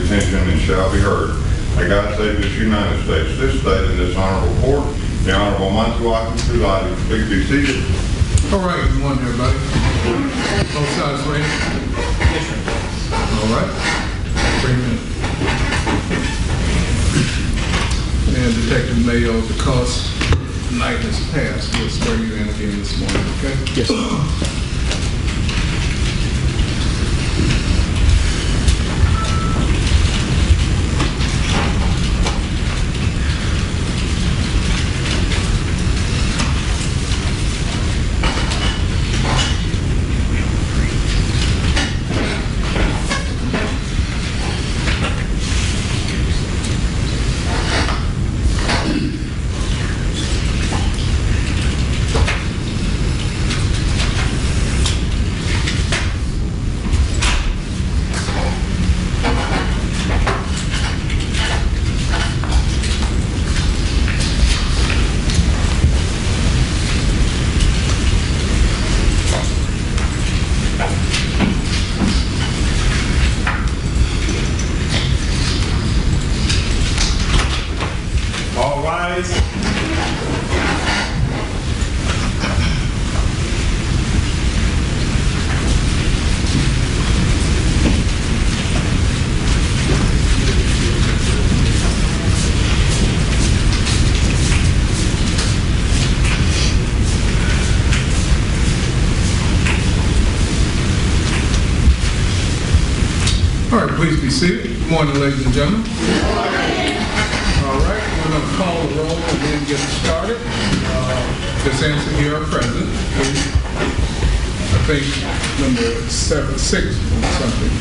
your attention and shall be heard. I gotta say this United States, this state, and this honorable court, the Honorable Montague presiding. Please be seated. All right, good morning, everybody. Both sides ready? Yes, sir. All right. Bring them in. And Detective Mayo, because night has passed, we'll swear you in again this morning, okay? Yes, sir. Please be seated. Good morning, ladies and gentlemen. All right, we're going to call the roll and then get started. This answer here are present. I think number 6 or something.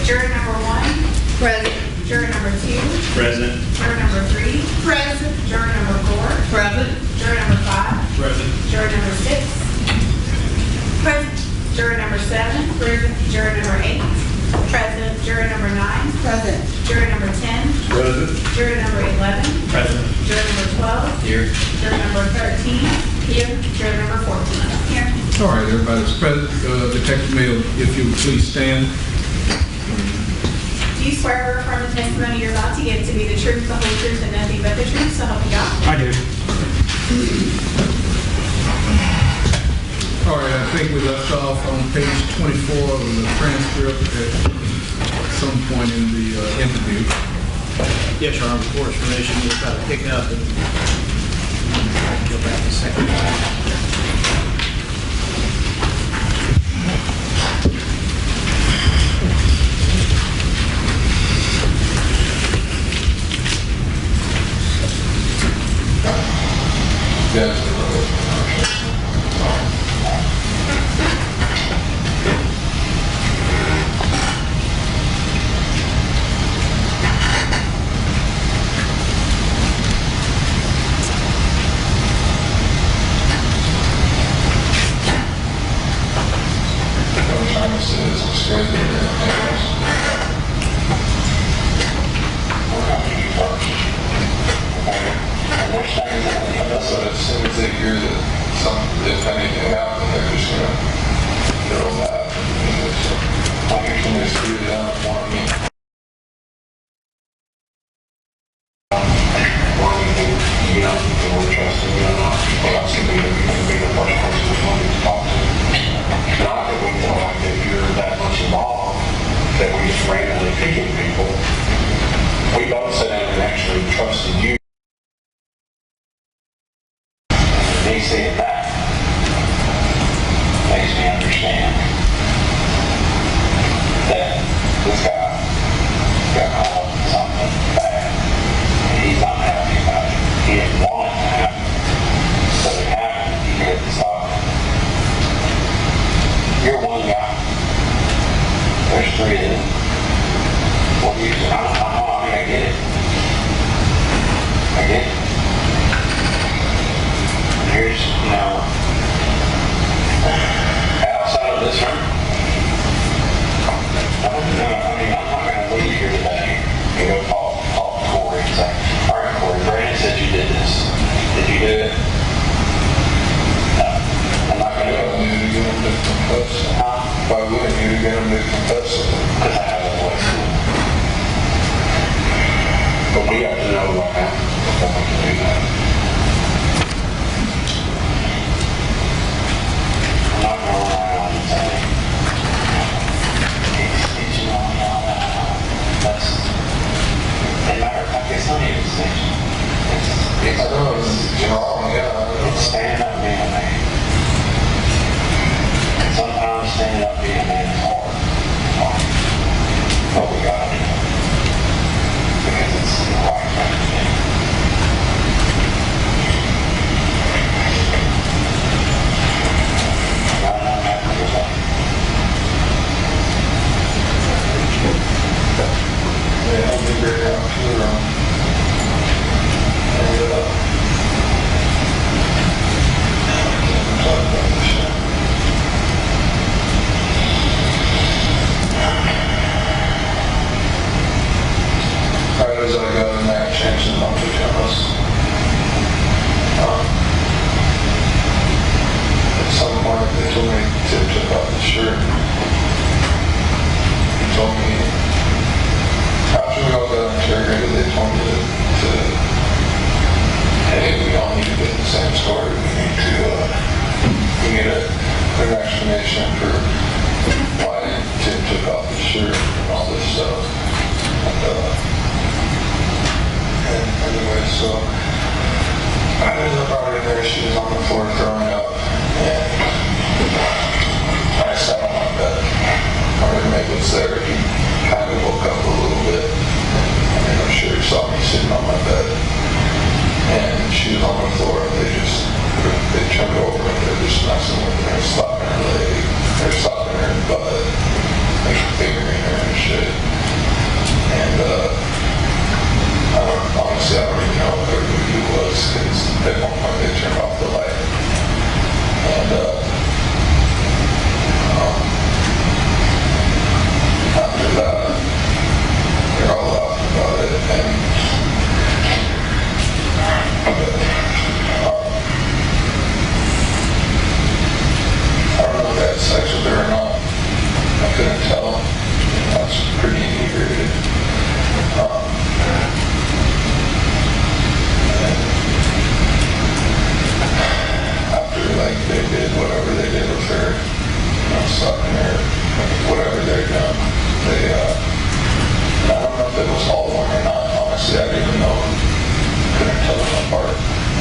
Juror number 1. Present. Juror number 2. Present. Juror number 3. Present. Juror number 4. Present. Juror number 5. Present. Juror number 6. Present. Juror number 7. Present. Juror number 8. Present. Juror number 9. Present. Juror number 10. Present. Juror number 11. Present. Juror number 12. Here. Juror number 13. Here. Juror number 14. Here. All right, everybody's present. Detective Mayo, if you would please stand. Do you swear or affirm the testimony you're about to give to be the truth, the whole truth, and nothing but the truth, so help you God? I do. All right, I think we left off on page 24 of the transcript at some point in the interview. Yes, Your Honor, before it's permission, we'll try to pick up and go back a second. Yes. Cory and say, all right, Cory, Brandon said you did this. Did you do it? was on the floor, and they turned over, and they're just messing with her, slapping her leg, they're slapping her butt, like fingering her and shit. And, honestly, I don't even know who he was, because at one point they turned off the light. And, after that, they're all laughing about it, and I don't know if they had sex with her or not. I couldn't tell. I was pretty inebriated. After, like, they did whatever they did with her, sucking her, whatever they're done, they, I don't know if it was all one or not. Honestly, I didn't even know. Couldn't tell them apart.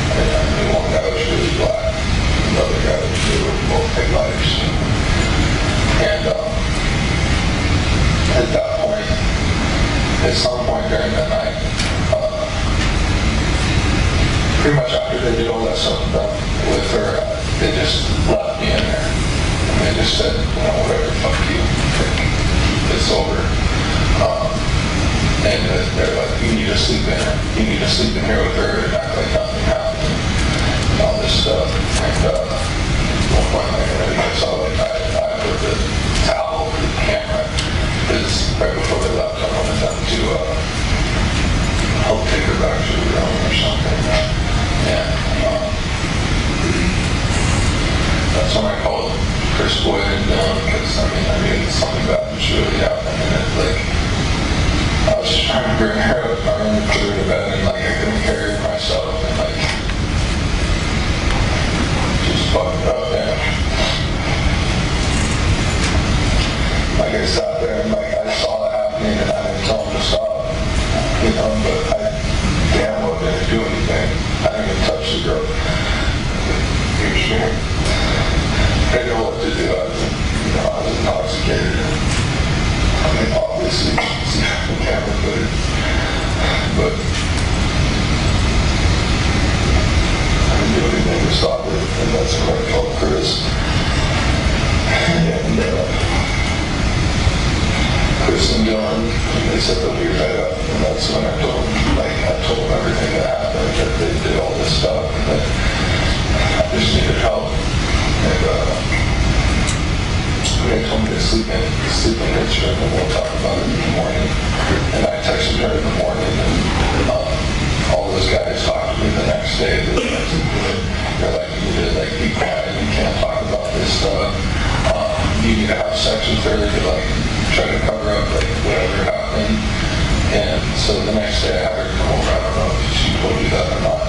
I knew one guy was really black, and the other guy was really both big lights. And at that point, at some point during the night, pretty much after they did all that stuff with her, they just left me in there. And they just said, whatever, fuck you. It's over. And they're like, you need to sleep in her. You need to sleep in here with her and act like nothing happened. And all this stuff. And at one point, I saw I put the towel over the camera. Because right before they left, I wanted them to help take her back to her room or something. And that's when I called Chris Boyd and Dylan, because I mean, something bad was really happening. And it, like, I was just trying to bring her up, I wanted to put her to bed, and like I couldn't carry her myself, and like just fucked up, and like I sat there and like I saw it happening, and I didn't tell him to stop, but I damn well didn't do anything. I didn't even touch the girl. I didn't know what to do. I was intoxicated. I mean, obviously, see the camera footage, but I didn't do anything to stop it, and that's when I called Chris. And Chris and John, they said they'll be right up, and that's when I told them everything that happened, that they did all this stuff, and that I just needed help. And they told me to sleep in Retrial, and we'll talk about it in the morning. And I texted her in the morning, and all those guys talked to me the next day. They're like, you need to like be quiet, you can't talk about this stuff. You need to have sex with her to like try to cover up like whatever happened. And so the next day I had her come over. I don't know if she told you that or not.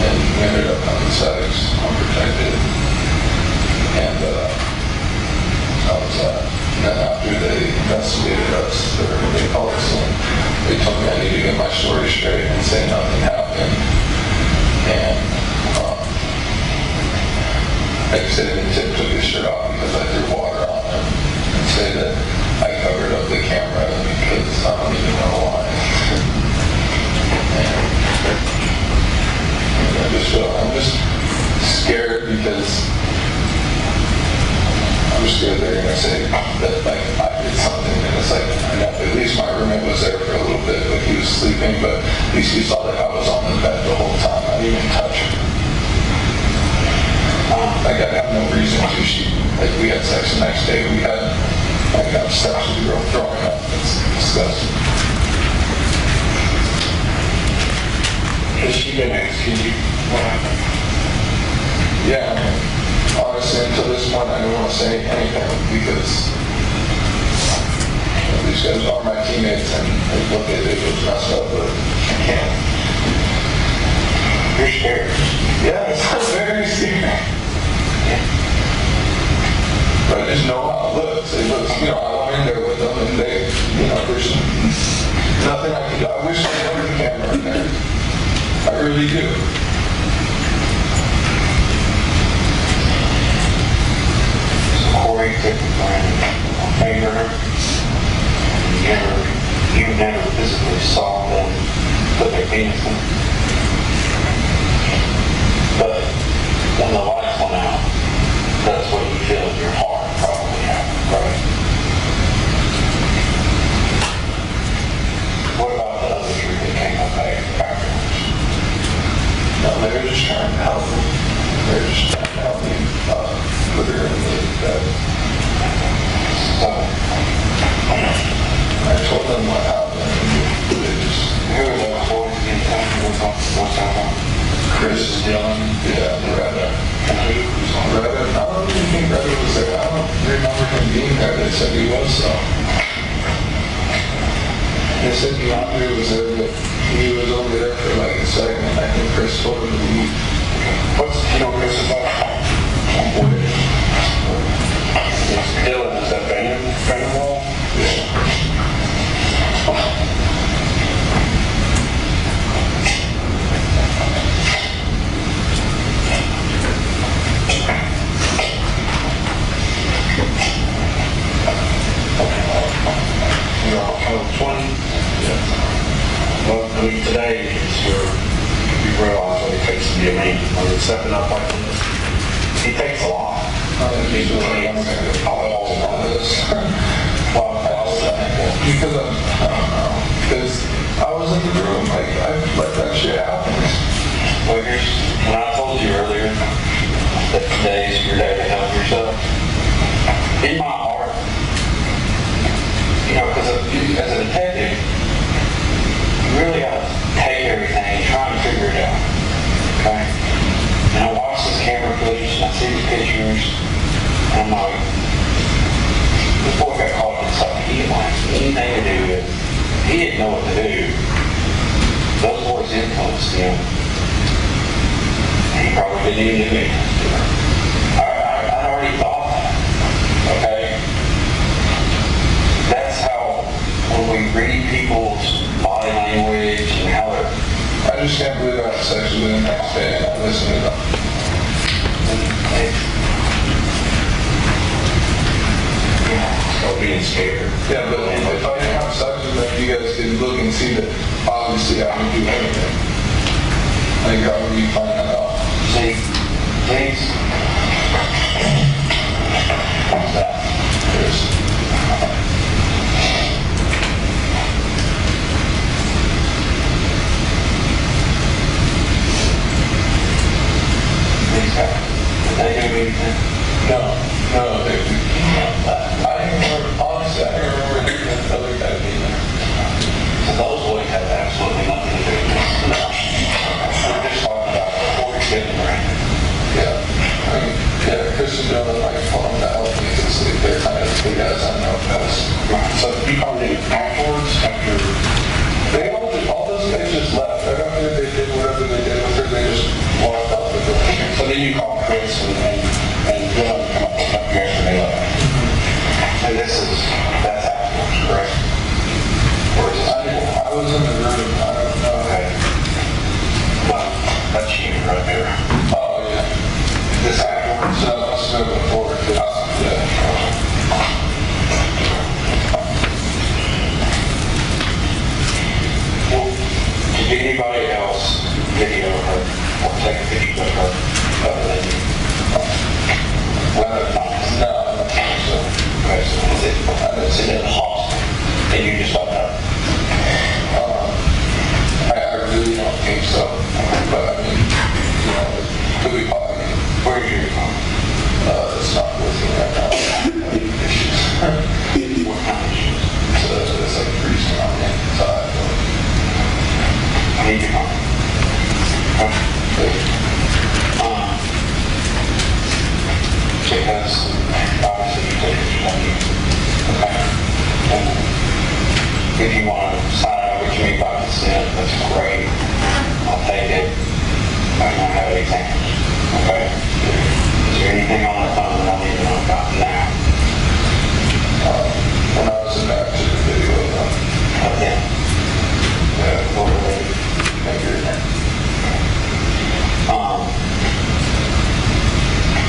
And we ended up having sex unprotected. And that was that. And then after they investigated us, they called us and they told me I need to get my story straight and say nothing happened. And like I said, Tim took his shirt off because I threw water on him and say that I covered up the camera because I don't even know why. And I'm just scared because I'm scared they're going to say that like I did something, and it's like, I know, at least my roommate was there for a little bit, but he was sleeping, but at least he saw that I was on the bed the whole time. I didn't even touch her. Like I have no reason to. We had sex the next day. We had sex with the girl throwing up. It's disgusting. Has she been asking you what happened? Yeah, honestly, until this point, I didn't want to say anything because these guys are my teammates, and what they did was messed up, but I can't. You're scared. Yeah, it's very scary. But I just know how it looks. It looks, I went in there with them, and they, there's nothing I can do. I wish I had the camera in there. I really do. So Cory took the plan on favor. You never physically saw them put their penis in. put her in the bed. So I told them what happened. They just, Who are those boys again? Tell me what's that on? Chris and Dylan, yeah, Loretta. And who was on Loretta? I don't even think Loretta was there. I don't remember him being there. They said he was, so. They said DeAndre was there, but he was over there for like a second. I think Chris told him to leave. What's, you know, Chris is like? Dylan, is that Vandenburg? You're on 20? Yeah. Well, I mean, today is you realize what it takes to be a man. When you're stepping up like this, he takes a lot. He's really all this. Because I don't know. Because I was in the room, like, I let that shit happen. Well, here's, when I told you earlier that today is your day to help yourself, in my heart, you know, because as a detective, you really got to take everything and try and figure it out, okay? And I watch this camera footage and I see these pictures, and I'm like, this boy got caught in something he didn't want anything to do with. He didn't know what to do. Those boys influenced him. And he probably didn't even do anything. I already thought that, okay? That's how, when we read people's body language and how they're... I just can't believe I had sex with him the next day and I listened to them. Stop being scared. Yeah, but if I didn't have sex with them, you guys could look and see that obviously I would do anything. Like, how would you find that out? See, things... What's that? There's... These guys, did they do anything? No, they... I remember, honestly, I remember the other guy being there. So those boys have absolutely nothing to do with this. No. We're just talking about before we get them right. Yeah. I mean, yeah, Chris and Dylan, like, told him to help me to sleep. They're kind of the guys I know best. Right. So you called in afterwards, after... They all those guys just left. I don't know if they did whatever they did with her, they just walked out the door. So then you called Chris and Dylan come up with you after they left. And that's afterwards, correct? Or is this before? I was in the room. I don't know. Okay. Well, that's you right there. Oh, yeah. This afterwards? So that must have been before. Yeah. Well, did anybody else video her or take a picture of her other than you? No, I don't think so. Okay, so was it in the hospital and you just don't know? I really don't think so. But I mean, you know, it could be possible. Where did you come? It's not with me right now. Issues. What kind of issues? So it's like freezing on the inside. I need to come. Because obviously you take what you want to do. Okay. And if you want to sign out what you mean by consent, that's great. I'll take it. I don't have anything. Okay. Is there anything on the phone that I need to know about now? When I was in there, I took a video of them. Okay. Yeah, overlaid.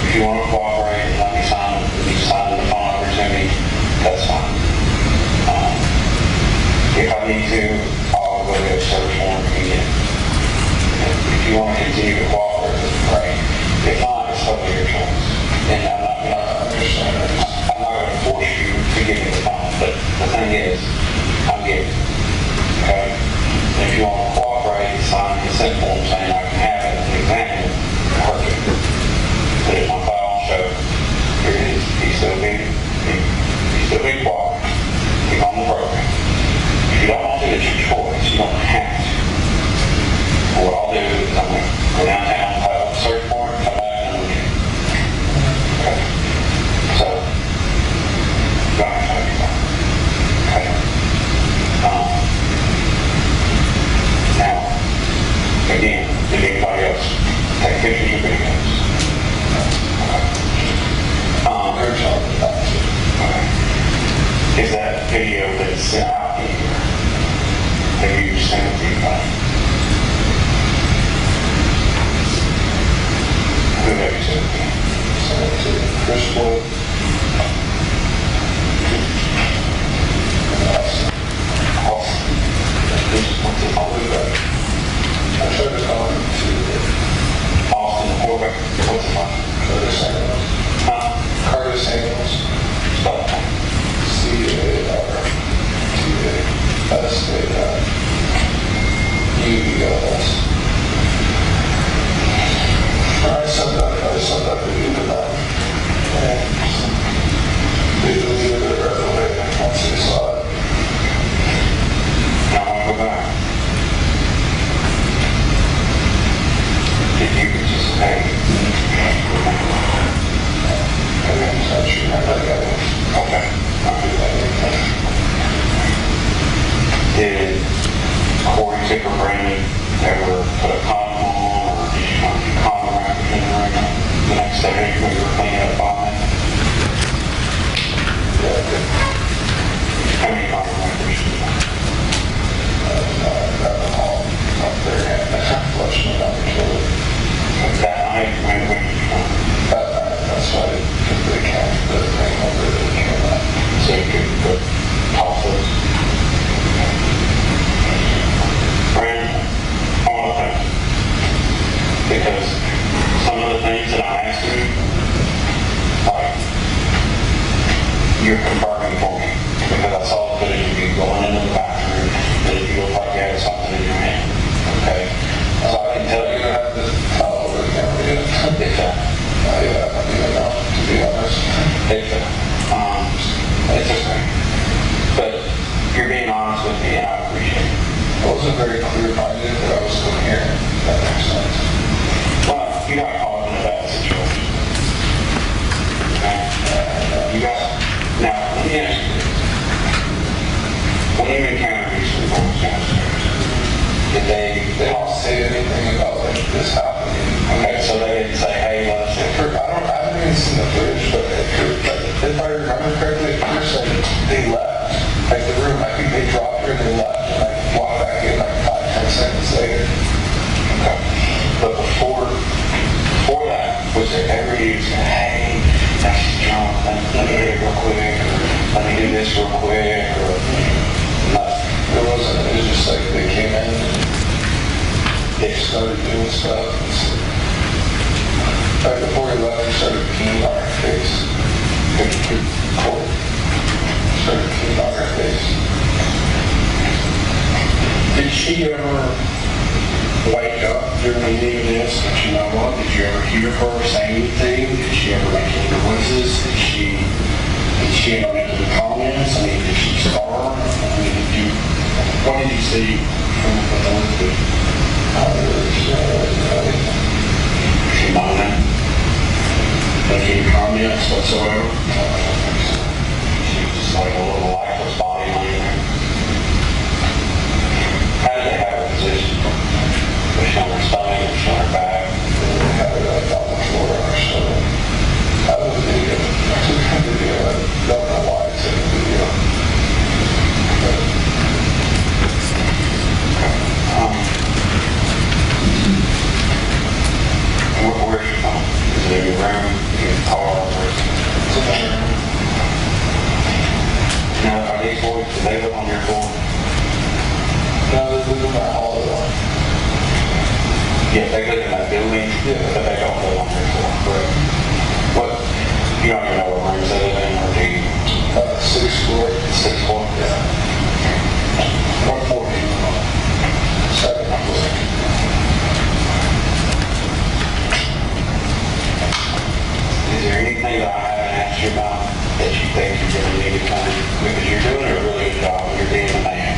If you want to cooperate and let me sign the phone over to me, that's fine. If I need to, I'll go get a search warrant and get it. If you want to continue to cooperate, that's great. If not, it's totally your choice. And I'm not going to force you to give me the phone, but the thing is, I'm giving it. Okay? And if you want to cooperate, sign a consent form saying I can have it and examine it, perfect. Put it in my file, show 2017. Sent it to Chris Wood. I tried to call him to Austin, Corbett, what's the name? Curtis Samuels. Curtis Samuels. C-A-R-T-A-S-A-U-E-L-S. I sent that to you tonight. And they deleted it right away once they saw it. Now I'll go back. If you could just pay. I'm not sure. I got it. Okay. I'll do that. Did Cory or Brandon ever put a condom on, or did you want to do condom wrap in the next day when you were cleaning up on it? Yeah, I did. How many condom wrappers? I got them all up there and I flushed them down the toilet. That night, when did you come? That night, that's why they took the account for the thing over that came out. So you could put toss those. Brandon, I want to thank you. Because some of the things that I asked you, like, you're confirming for me. Because I saw the footage of you going into the bathroom, that if you look like you had something in your hand. Okay? So I can tell you have this towel over the camera yet? if that. I don't even know, to be honest. It's okay. But you're being honest with me, and I appreciate it. I wasn't very clear-minded, but I was coherent, if that makes sense. Well, you got caught in a bad situation. Okay? You got... Now, let me ask you this. When you encountered these reports downstairs, did they don't say anything about like this happening. Okay, so they didn't say, hey, let's... I haven't even seen the footage, but if I remember correctly, it first said they left. Like the room, I think they dropped her and they left, and I walked back in like 5-10 seconds later. Okay. But before that, was there ever you said, hey, that's drunk, let me hit it real quick, or let me do this real quick, or nothing? It wasn't, it was just like they came in and they started doing stuff. Right before he left, he started peeing on her face. Cold. Started peeing on her face. Did she ever wake up during any of this that you know of? Did you ever hear her say anything? Did she ever make any noises? Did she ever make any comments? I mean, did she starve? I mean, what did you see from what the looked at? She moaning? Make any comments whatsoever? She was just like a little lifeless body laying there. How did they have her position? Was she on her stomach? Was she on her back? They had it like on the floor or so. That was a video. I took a video. I don't know why I took a video. Where's she from? Is it in your room? In your car? It's a better. Now, are these boys, do they live on your floor? No, they live in my hall though. Yeah, they live in that building, but they don't live on your floor, correct? What, you don't even know what rooms they live in, or do you? 6th floor. 6th floor? Yeah. What floor do you live on? 2nd floor. Is there anything that I haven't asked you about that you think you're going to need to come in? Because you're doing a really good job, you're being a man.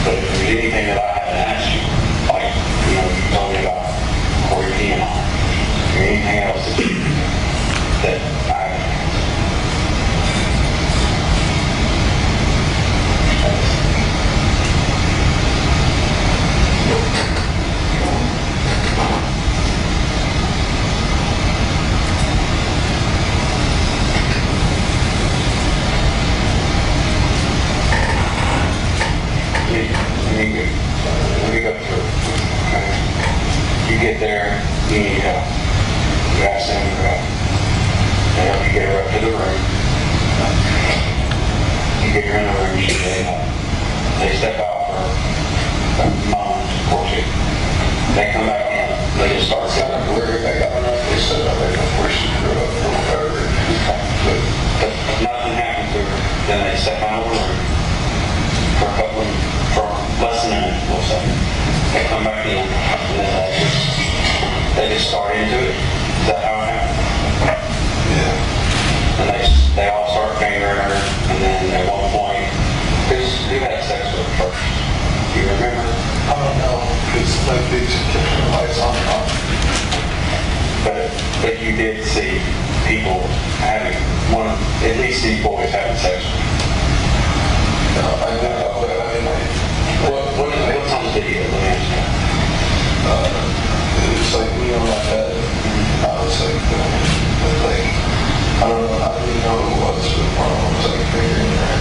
But if there's anything that I haven't asked you, like, you know, you told me about Cory Batey, or anything else that I haven't asked? Let me go through. Okay. You get there, you need help. You ask them the room. You get her in the room, they step out for a moment or two. They come back in, they just start selling. Where they got enough, they said, I don't know where she grew up or whatever. But nothing happened to her. Then they step out of the room for less than a minute, we'll say. They come back in, and then they just start into it. Is that how it happened? Yeah. And they all start fingering her, and then at one point, who had sex with her first? Do you remember? I don't know, because my big kept the lights on and off. But you did see people having at least these boys having sex with her. No, I know, but I mean, What's on the video? Let me ask you. it was like me on my bed. I was like, I don't know, I didn't know who it was, but one of them was like fingering her.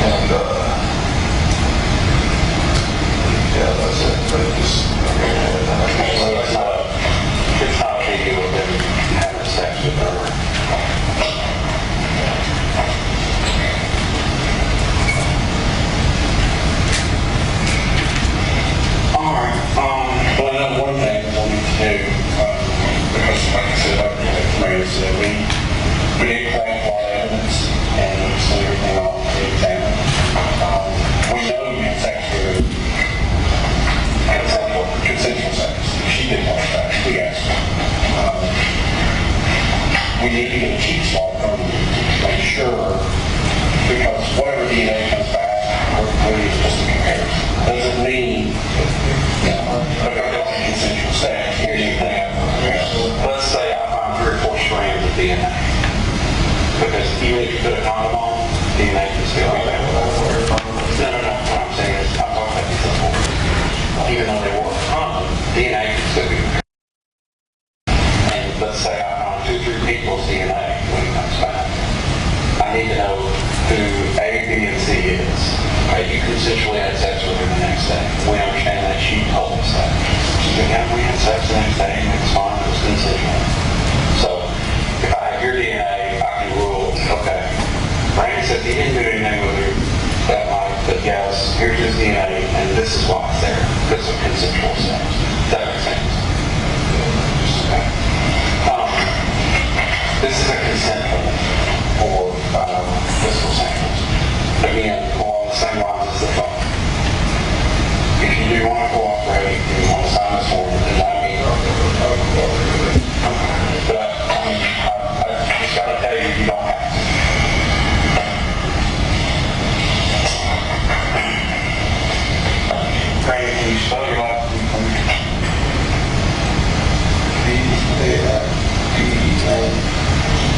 And, yeah, that's it. But it just, It's not a video of them having sex with her. Alright, Well, I know one thing we need to do, because like I said, like Mary said, we did collect a lot of evidence and we sent everything off to the examiner. We know you had sex with consensual sex. She didn't want that. We asked her. We need to get a cheat swab from you to make sure, because whatever DNA comes back, we're just a comparison. Doesn't mean, consensual sex, here's your thing. let's say I find 3 or 4 strands of DNA. Because even if you put a condom on, DNA can still be there. No. What I'm saying is, I'm talking about these before. Even though they wore a condom, DNA can still be there. And let's say I found 2 or 3 people's DNA when it comes back. I need to know who A, B, and C is. Okay, you consensually had sex with her the next day. We understand that she told us that. She said, yeah, we had sex the next day, and it was fine, it was consensual. So, if I have your DNA, I can rule, okay, Randy says he didn't do anything with her that night, but yes, here's his DNA, and this is why it's there, because of consensual sex. Does that make sense? Okay. This is a consent form for physical samples. Again, along the same lines as the phone. If you do want to cooperate and you want to sign this form, then let me know. But I just got to tell you, you don't have to. Randy, can you spell your last name for me?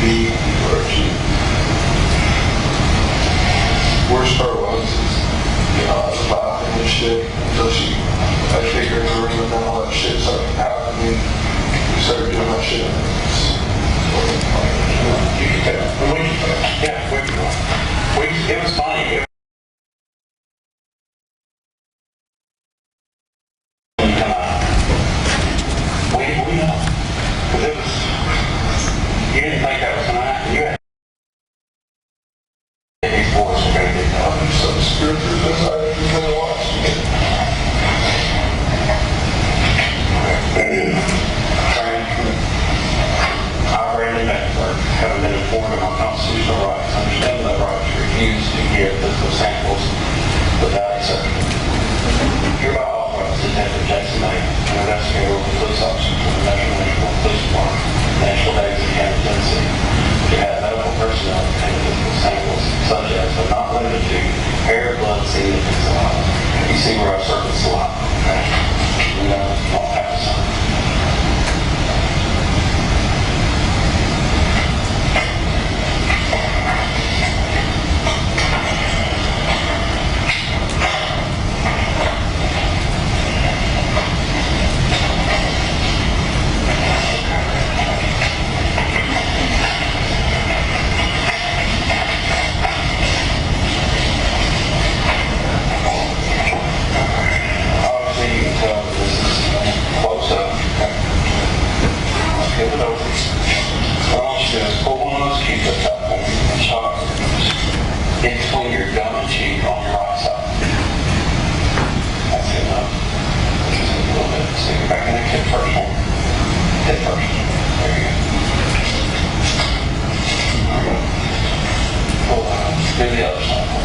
B-A-N-B-E-R-G. Worst part was, I was laughing and shit until I figured we were doing all that shit started happening. We started doing that shit. You can tell. Yeah, it was funny. We know. Because it was, you didn't think that was tonight. You had these boys were going to get up. I'm so screwed through this, I didn't really watch it. I, Randy Vandenburg, having been informed of my constitutional rights, understand my right to refuse to give physical samples without exception. Hereby authorize Detective Jackson Mayo, an investigator with the police officer for the National Police Department, National Days of County, Tennessee, to have no And the other side.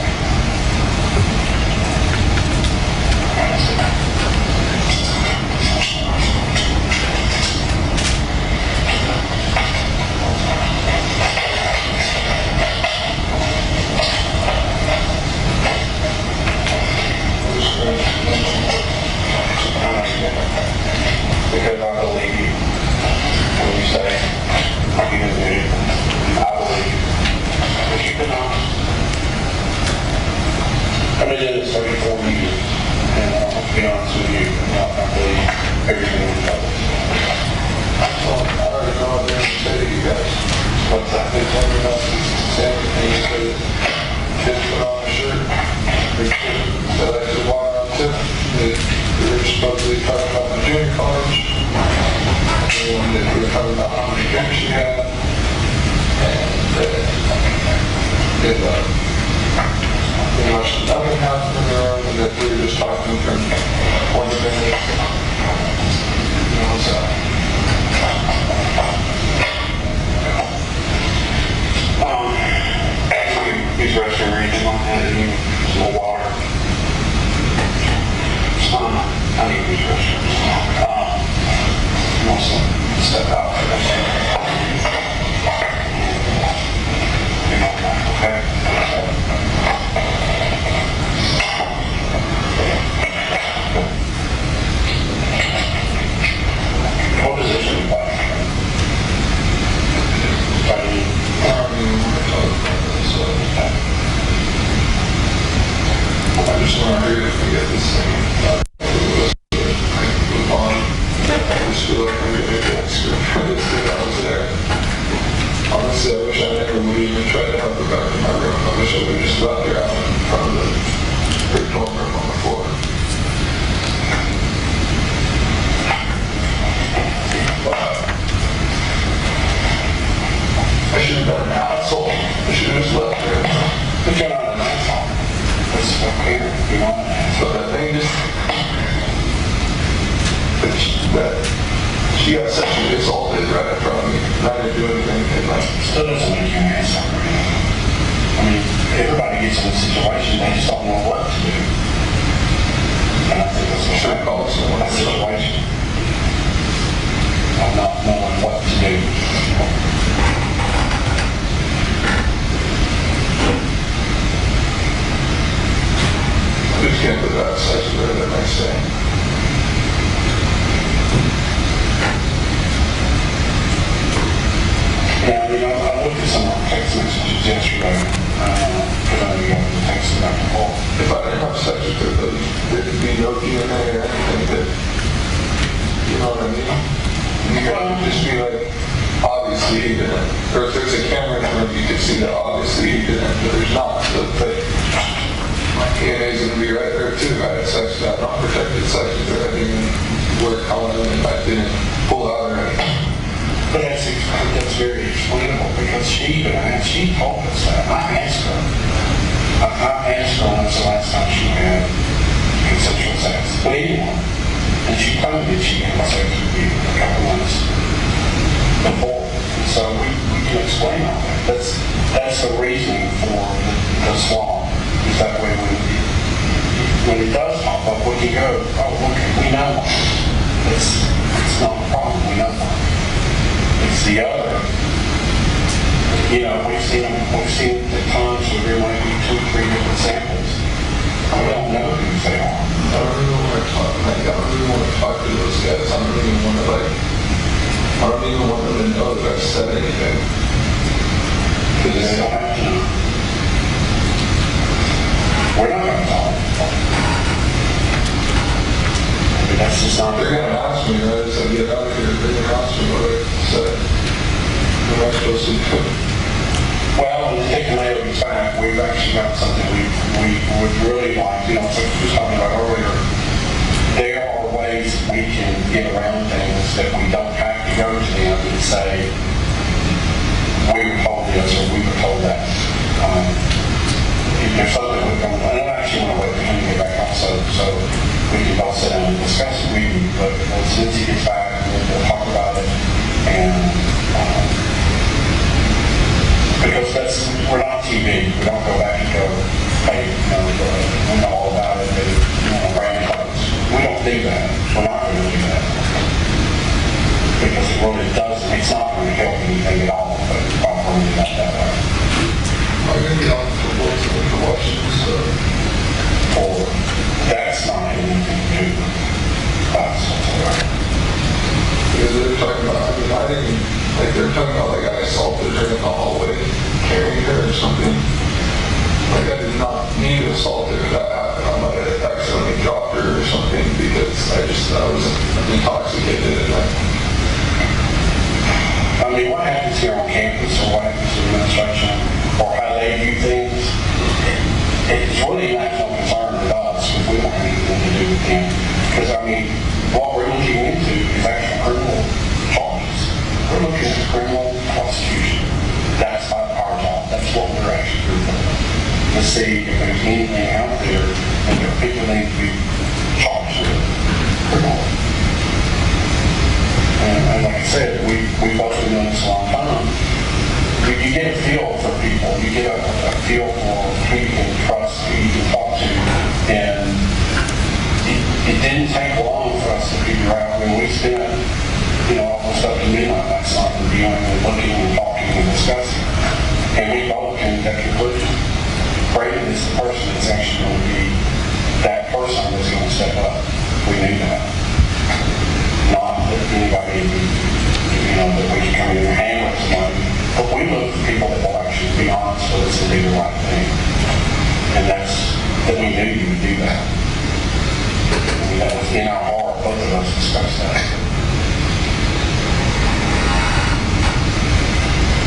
Because I believe you. When you say you can do it, I believe you. But you've been honest. I've been doing this 34 years, and I'll be honest with you, I believe everything we know. Well, I already know what they're going to say to you guys. What's that? They tell me not to say anything, so kids put on a shirt. They like to walk around too. They were supposedly talking about the junior college. They were talking about how many drinks she had. And pretty much nothing happened in the room, and that we were just talking from one to minute. You know, so. Use restroom or anything like that, and use a little water. I need to use restroom. You want some step out for this? Okay. What position do you play? I just want to hear if we get this thing move on. I just feel like I'm going to get screwed for this thing I was there. Honestly, I wish I never would even try to help her back in my room. I wish I would just left her out in front of the big dorm room on the floor. But I should have been an asshole. I should have just left her. But you're not an asshole. It's okay. You're not an asshole. But I think just that she got sexually assaulted right in front of me. And I didn't do anything. And like, Still doesn't make you an asshole. I mean, everybody gets in a situation, they just don't know what to do. And I think that's should have called someone. a situation of not knowing what to do. I just can't believe that sex with her the next day. Yeah, I mean, I looked at some of our text messages yesterday, because I know you guys texted back and forth. If I didn't have sex with her, there'd be no DNA or anything that, you know what I mean? You could just be like, obviously he didn't. Or if there's a camera in the room, you could see that obviously he didn't, but there's not. So it's like, my DNA's gonna be right there too. I had sex with that unprotected sex with her. I didn't even work on it, and I didn't pull out or anything. But that's very explainable, because she told us that. I asked her when was the last time she had consensual sex with anyone, and she told me that she had sex with you a couple months before. So we can explain all that. That's the reasoning for the swab. Is that way when it does pop up, we can go, oh, look, we know why. It's not a problem, we know why. It's the other, you know, we've seen at times where there might be 2 or 3 different samples. I don't know who they are. I don't even want to talk. Like, I don't even want to talk to those guys. I don't even want them to know that I've said anything. Because they don't have to know. We're not going to talk. But that's just not. They're going to ask me, right? So get out of here. They're going to ask me what I said. What am I supposed to do? Well, in taking Mayo back, we've actually got something we would really like, you know, so we were talking about earlier. There are ways we can get around things that we don't have to go to them and say, we were told this or we were told that. If there's something we're going to, and I actually want to wait for him to get back also, so we can all sit down and discuss it with you, but as soon as he gets back, we'll talk about it, and because we're not TV, we don't go back and told me about that way. I'm going to be on the board to Washington, so. Or that's not anything to do with us whatsoever. Because they're talking about, I mean, I didn't, like, they're talking about, like, I assaulted her in the hallway, carrying her or something. Like, I did not mean to assault her. That happened. I might have accidentally dropped her or something because I was intoxicated. And I mean, what happens here on campus or what happens in administration or how they view things, it's really not no concern with us if we don't have anything to do with them. Because, I mean, what we're looking into is actual criminal charges. We're looking at criminal prosecution. That's not our job. That's what we're actually doing. To see if there's anything out there that there are people need to be charged with criminally. And like I said, we've both been doing this a long time. You get a feel for people. You get a feel for who you can trust, who you can talk to. And it didn't take long for us to figure out when we spent, almost up to midnight last night reviewing and looking and talking and discussing. And we both came to that conclusion. Brandon is the person that's actually going to be that person that's going to step up. We knew that. Not that anybody, that we can come in and handle somebody, but we look for people that will actually be honest with us and do the right thing. And that's that we knew you would do that. I mean, that was in our heart. Both of us discussed that.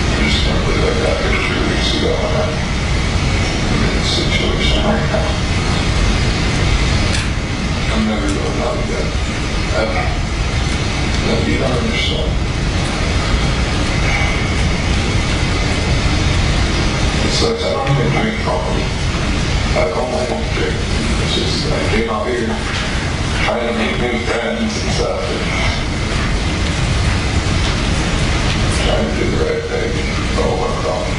I just can't believe I got here 3 weeks ago and I'm in this situation right now. I'm never going out again. Ever. No, you don't understand. It sucks. I don't even drink properly. I don't like to drink. It's just, I came out here trying to make new friends and stuff. And trying to do the right thing. Oh, what a problem.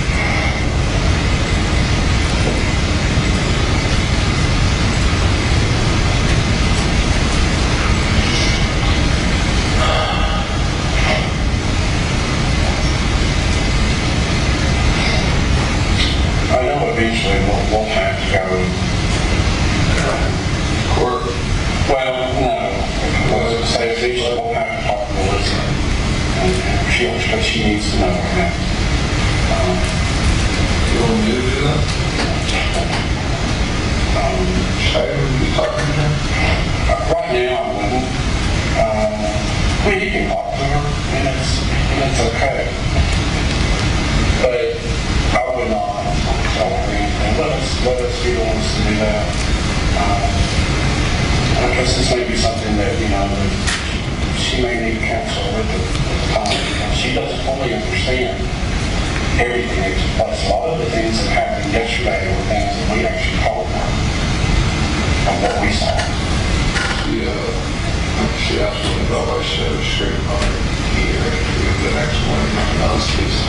I know eventually we'll have to go Court. well, no. I was going to say eventually we'll have to talk to Melissa. And she needs to know that. You want me to do that? Should I even be talking to her? Right now I wouldn't. You can talk to her and it's okay. But I would not tell her anything. Let us be the ones to do that. Because this may be something that, that she may need counsel with at the time. Because she doesn't fully understand everything that took place. A lot of the things that happened yesterday were things that we actually told her from what we saw. She asked me about why she had a straight on her here the next morning. And I was just,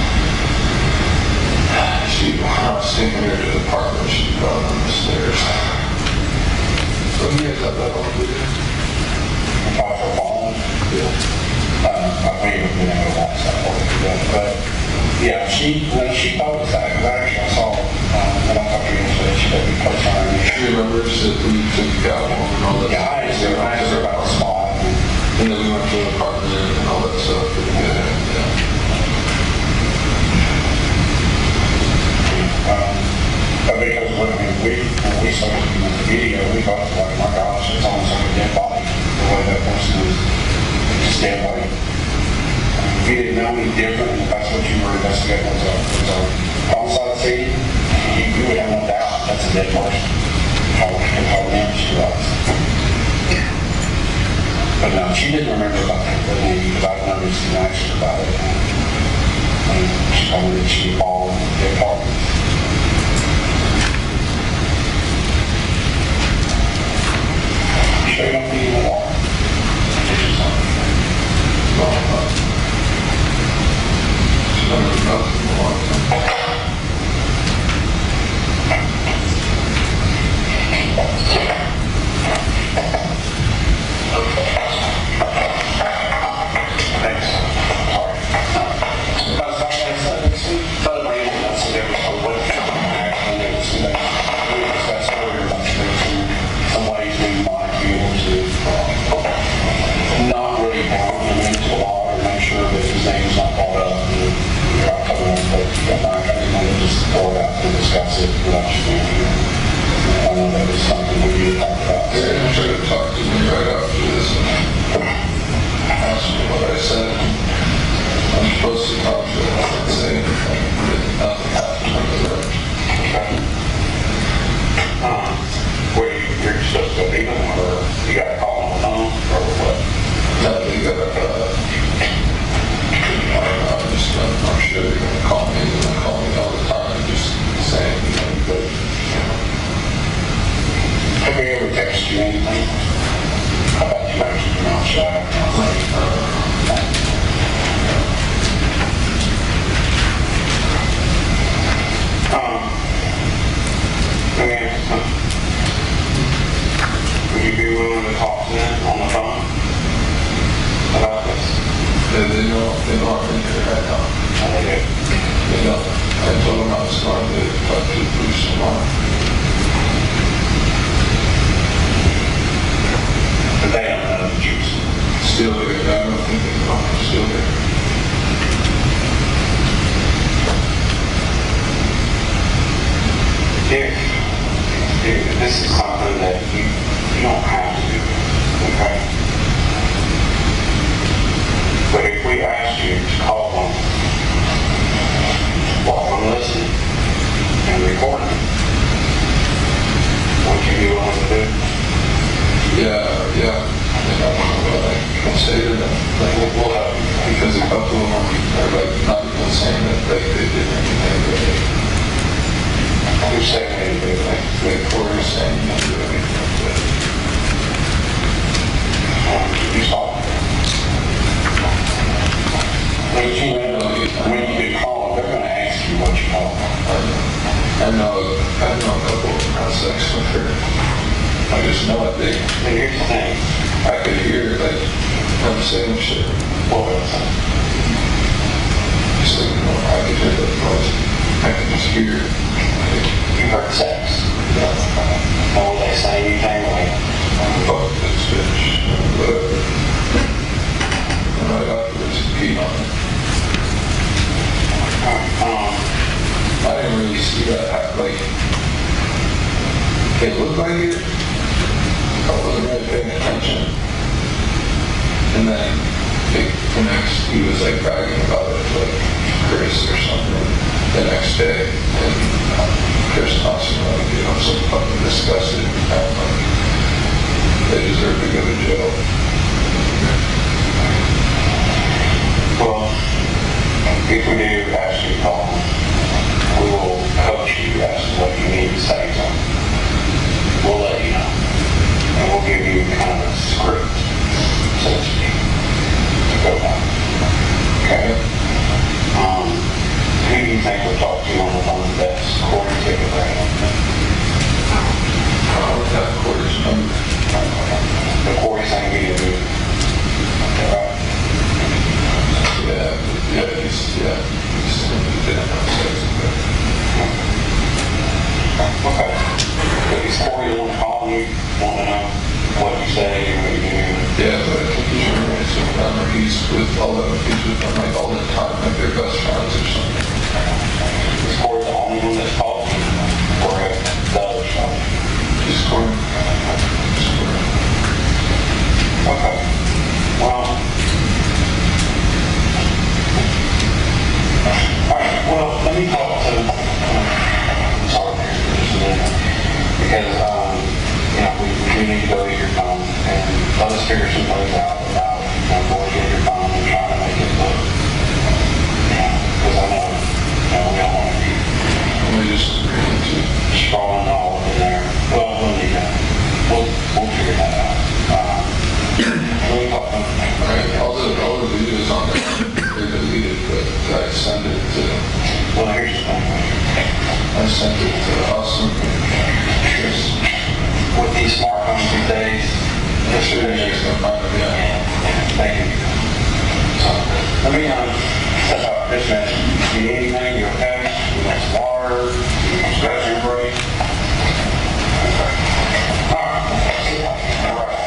when I was taking her to the apartment, she got on the stairs. So you guys have that on video? About her phone? Yeah. I may have been able to watch that part of it, but yeah, she told us that, because actually I saw, when I talked to her yesterday, she let me post on her. She remembers that we took the cow home and all that Yeah, I asked her about the spot. And then we went to the apartment and all that stuff. But because when we started doing the video, we thought, like, my gosh, it's almost like a dead body. The way that person is just dead body. If you didn't know any different, and if that's what you were investigating was a homicide scene, you would have no doubt that's a dead person. How damn she was. But no, she didn't remember about that with me because I've noticed and asked her about it. And she told me that she would fall in the apartment. Sure you don't need any water? Thanks. Sorry. this is something that you don't have to do, okay? But if we asked you to call them while I'm listening and recording, would you be willing to do it? Yeah. I say to them, like, we'll have, because a couple of them are like not even saying that like they did anything really. They're saying anything like Cory is saying you didn't do anything but You saw it. When you get called, they're going to ask you what you call. I know a couple of them have sex with her. I just know it. But here's the thing. I could hear like them saying shit. What was it? Just like, I could hear the noise. I could just hear it. You heard sex. Or will they say anything like, Fuck this bitch. Whatever. And right afterwards, he peed on it. I didn't really see that. Like, it looked like it. I wasn't really paying attention. And then the next, he was like bragging about it to like Chris or something the next day. And Chris Thompson, like, you know, so fucking disgusted. And like, they deserve to go to jail. well, if we do ask you to call, we will coach you as to what you need to say to them. We'll let you know. And we'll give you kind of a script, so to speak, to go by. Okay? Who do you think will talk to you on the phone the best? Cory, take it right on. I don't have Cory's number. The Cory thing we do. Right? He's didn't have sex with her. Okay. But is Cory the one calling you, want to know what you say, what you do? Yeah, but I think he's roommates with them, or he's with them like all the time, like they're best friends or something. Is Cory the only one that's called you? Or the other stuff? He's Cory. Okay. Well, alright, well, let me talk to sorry for just a minute. Because, you know, we do need to go get your phone and let us figure some things out about, you know, going to get your phone and trying to make it look, because I know, we don't want to be We just agreed to. scrolling all in there. Well, we'll need that. We'll figure that out. Let me talk to them. Alright, all the videos on there, they're deleted, but I send it to, Well, here's the thing. I sent it to Austin and Chris. With these smartphones these days, this Sure, is next time, yeah. thank you. So, let me step out this minute. You need anything? You okay? You want some water? You want some restroom break? Okay. All right. All right.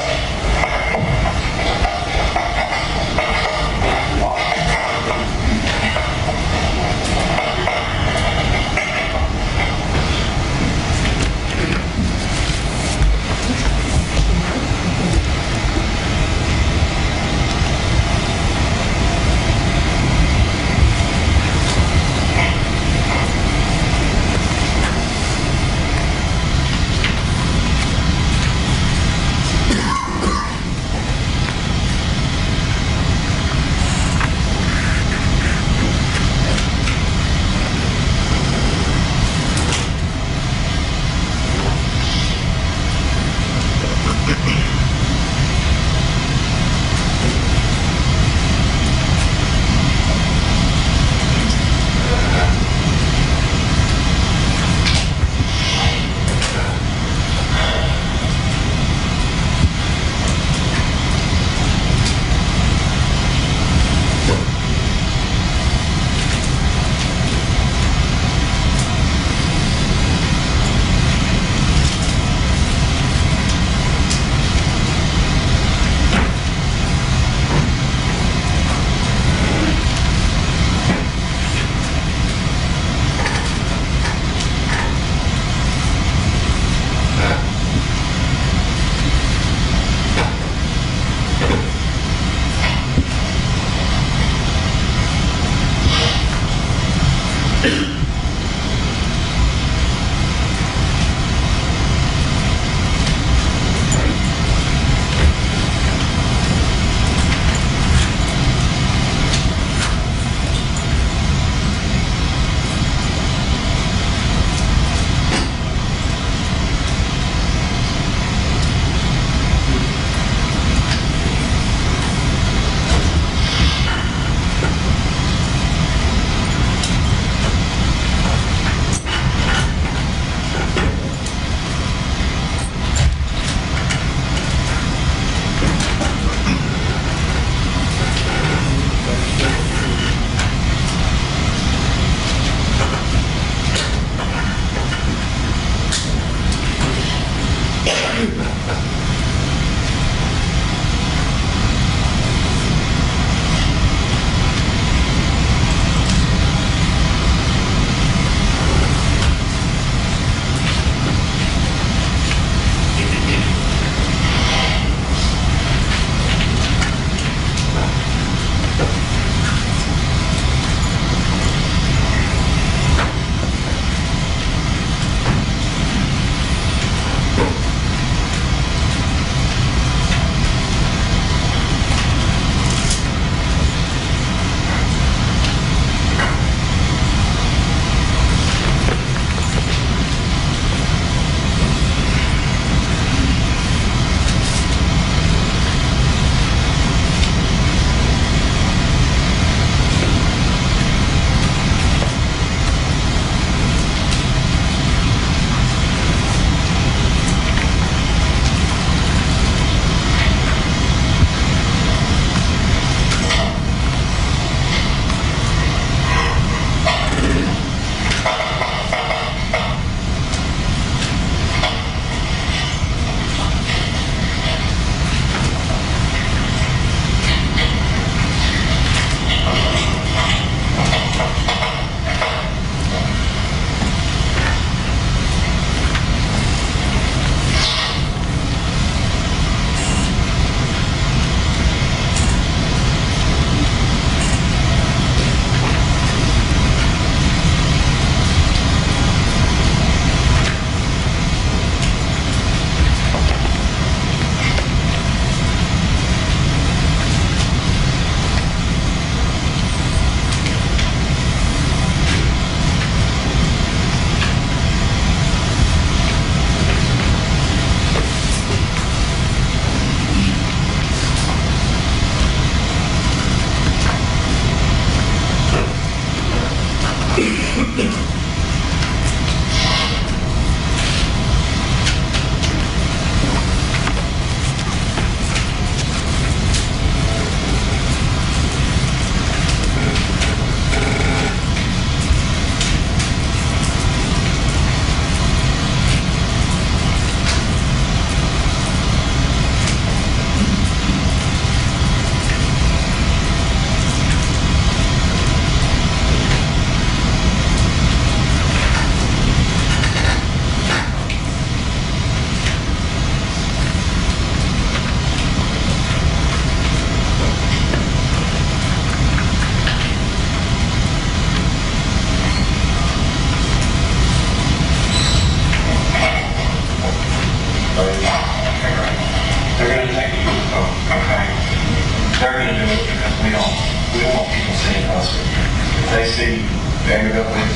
Vanderbilt with,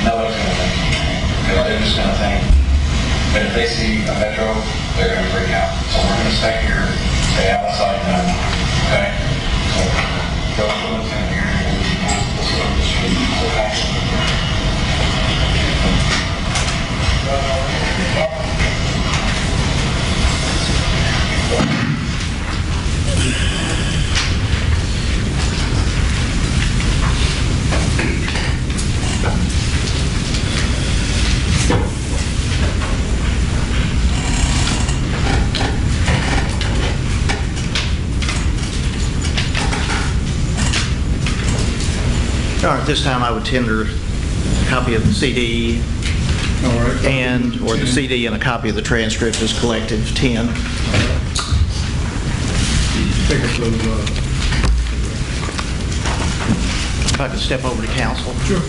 nobody's going to think. They're just going to think. But if they see a Metro, they're going to freak out. So we're going to stay here, stay outside none. Okay? So go to the in here and we'll go to the street. Okay? All right, this time I would tender a copy of the CD All right. or the CD and a copy of the transcript as collective 10. Take up those, If I could step over to council. sure.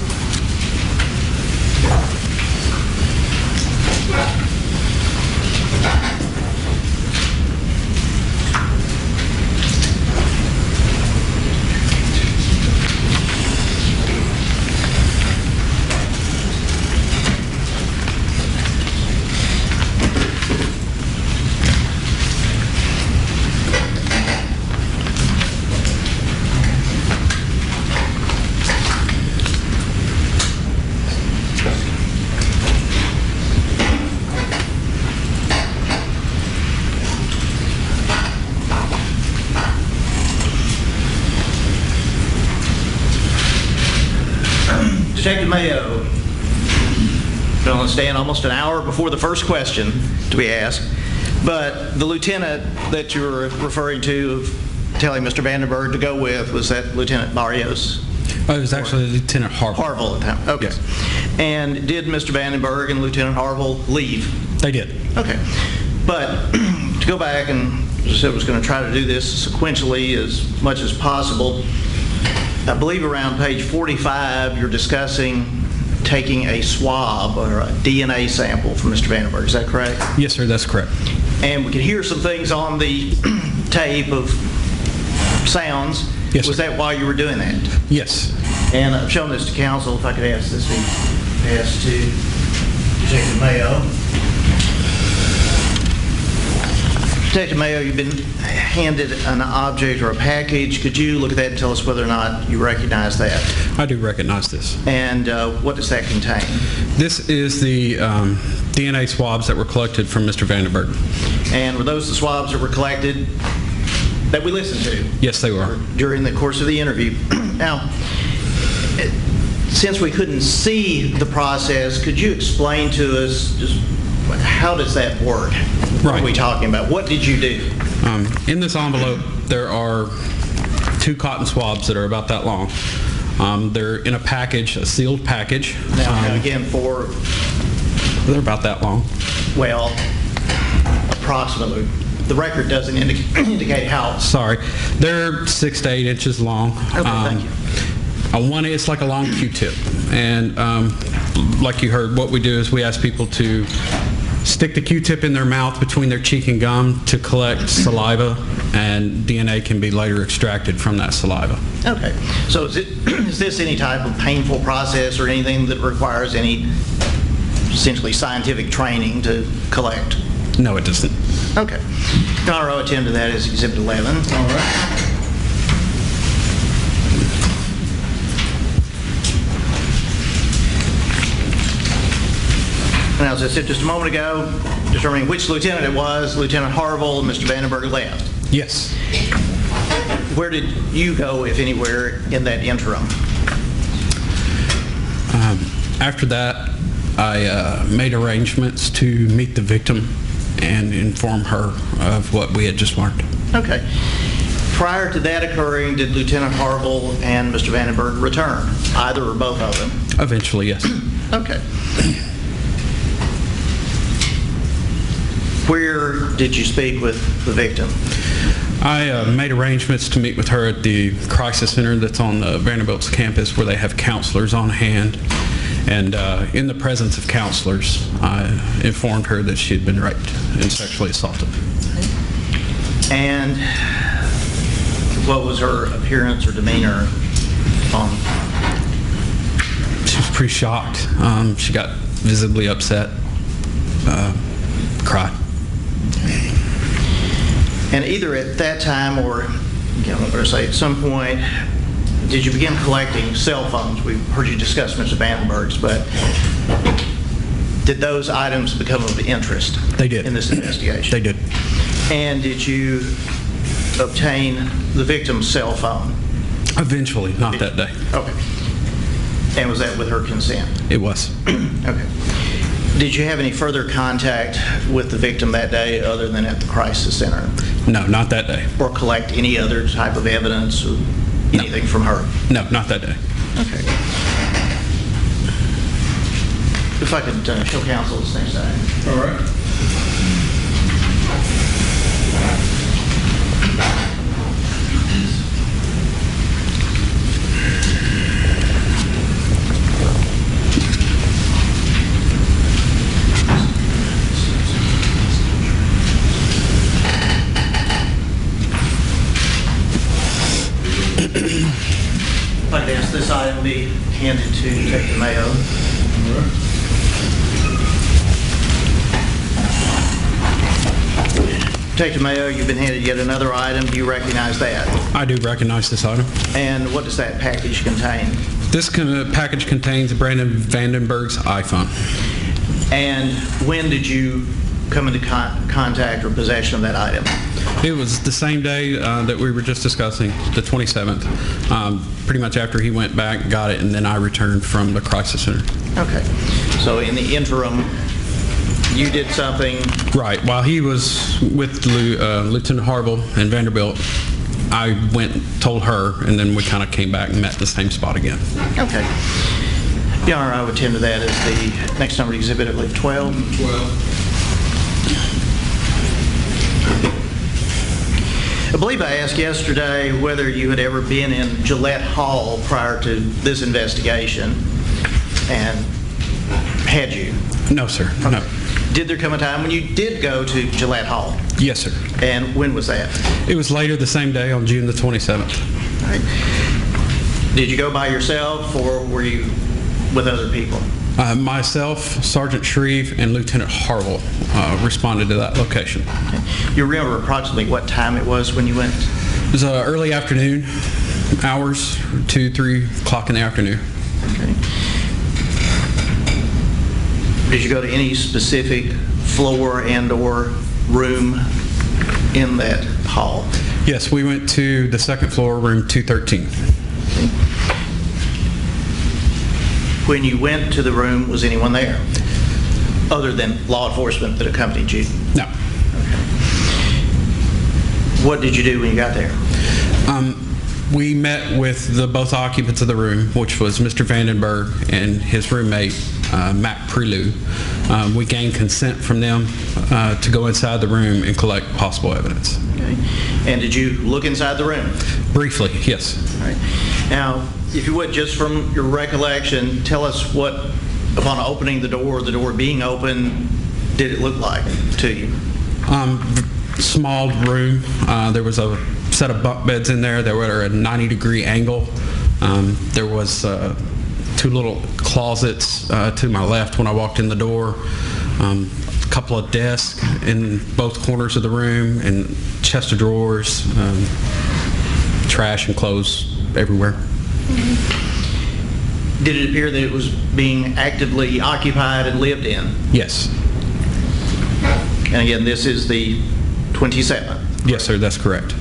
Detective Mayo, been on the stand almost an hour before the first question to be asked, but the lieutenant that you were referring to, telling Mr. Vandenburg to go with, was that Lieutenant Barrios? Oh, it was actually Lieutenant Harville. Harville at the time, okay. Yes. And did Mr. Vandenburg and Lieutenant Harville leave? They did. Okay. But to go back, and as I said, I was going to try to do this sequentially as much as possible. I believe around page 45, you're discussing taking a swab or a DNA sample from Mr. Vandenburg. Is that correct? Yes, sir, that's correct. And we could hear some things on the tape of sounds. Yes, Was sir. that while you were doing that? Yes. And I've shown this to counsel. If I could ask this to be passed to Detective Mayo. Detective Mayo, you've been handed an object or a package. Could you look at that and tell us whether or not you recognize that? I do recognize this. And what does that contain? This is the DNA swabs that were collected from Mr. Vandenburg. And were those the swabs that were collected that we listened to? Yes, they were. During the course of the interview. Now, since we couldn't see the process, could you explain to us just how does that work? What Right. are we talking about? What did you do? In this envelope, there are 2 cotton swabs that are about that long. They're in a package, a sealed package. Now, again, for, They're about that long. well, approximately. The record doesn't indicate how. Sorry. They're 6 to 8 inches long. Okay, thank you. One, it's like a long Q-tip. And like you heard, what we do is we ask people to stick the Q-tip in their mouth between their cheek and gum to collect saliva, and DNA can be later extracted from that saliva. Okay. So is this any type of painful process or anything that requires any essentially scientific training to collect? No, it doesn't. Okay. Your Honor, I'll attend to that as Exhibit 11. All right. And as I said just a moment ago, determining which lieutenant it was, Lieutenant Harville and Mr. Vandenburg left. Yes. Where did you go, if anywhere, in that interim? After that, I made arrangements to meet the victim and inform her of what we had just learned. Okay. Prior to that occurring, did Lieutenant Harville and Mr. Vandenburg return, either or both of them? Eventually, yes. Okay. Where did you speak with the victim? I made arrangements to meet with her at the crisis center that's on the Vanderbilt's campus, where they have counselors on hand. And in the presence of counselors, I informed her that she had been raped and sexually assaulted. And what was her appearance or demeanor? She was pretty shocked. She got visibly upset, cried. And either at that time or, let's say at some point, did you begin collecting cell phones? We heard you discuss Mr. Vandenberg's, but did those items become of interest? They did. In this investigation? They did. And did you obtain the victim's cell phone? Eventually, not that day. Okay. And was that with her consent? It was. Okay. Did you have any further contact with the victim that day other than at the crisis center? No, not that day. Or collect any other type of evidence or anything from her? No, not that day. Okay. If I could show counsel this next item. All right. handed to Detective Mayo. All right. Detective Mayo, you've been handed yet another item. Do you recognize that? I do recognize this item. And what does that package contain? This package contains Brandon Vandenburg's iPhone. And when did you come into contact or possession of that item? It was the same day that we were just discussing, the 27th. Pretty much after he went back, got it, and then I returned from the crisis center. Okay. So in the interim, you did something. Right. While he was with Lieutenant Harville and Vanderbilt, I went and told her, and then we kind of came back and met at the same spot again. Okay. Your Honor, I would tend to that as the next number exhibit, I believe, 12. 12. I believe I asked yesterday whether you had ever been in Gillette Hall prior to this investigation, and had you? No, sir. No. Did there come a time when you did go to Gillette Hall? Yes, sir. And when was that? It was later the same day on June the 27th. All right. Did you go by yourself, or were you with other people? Myself, Sergeant Shreve, and Lieutenant Harville responded to that location. Okay. You remember approximately what time it was when you went? It was early afternoon hours, 2, 3 o'clock in the afternoon. Okay. Did you go to any specific floor and or room in that hall? Yes, we went to the second floor, room 213. Okay. When you went to the room, was anyone there other than law enforcement that accompanied you? No. Okay. What did you do when you got there? We met with the both occupants of the room, which was Mr. Vandenburg and his roommate, Mac Prelude. We gained consent from them to go inside the room and collect possible evidence. Okay. And did you look inside the room? Briefly, yes. All right. Now, if you would, just from your recollection, tell us what, upon opening the door being open, did it look like to you? Small room. There was a set of bunk beds in there. They were at a 90-degree angle. There was 2 little closets to my left when I walked in the door. A couple of desks in both corners of the room, and chest of drawers, trash and clothes everywhere. Did it appear that it was being actively occupied and lived in? Yes. And again, this is the 27th. Yes, sir, that's correct.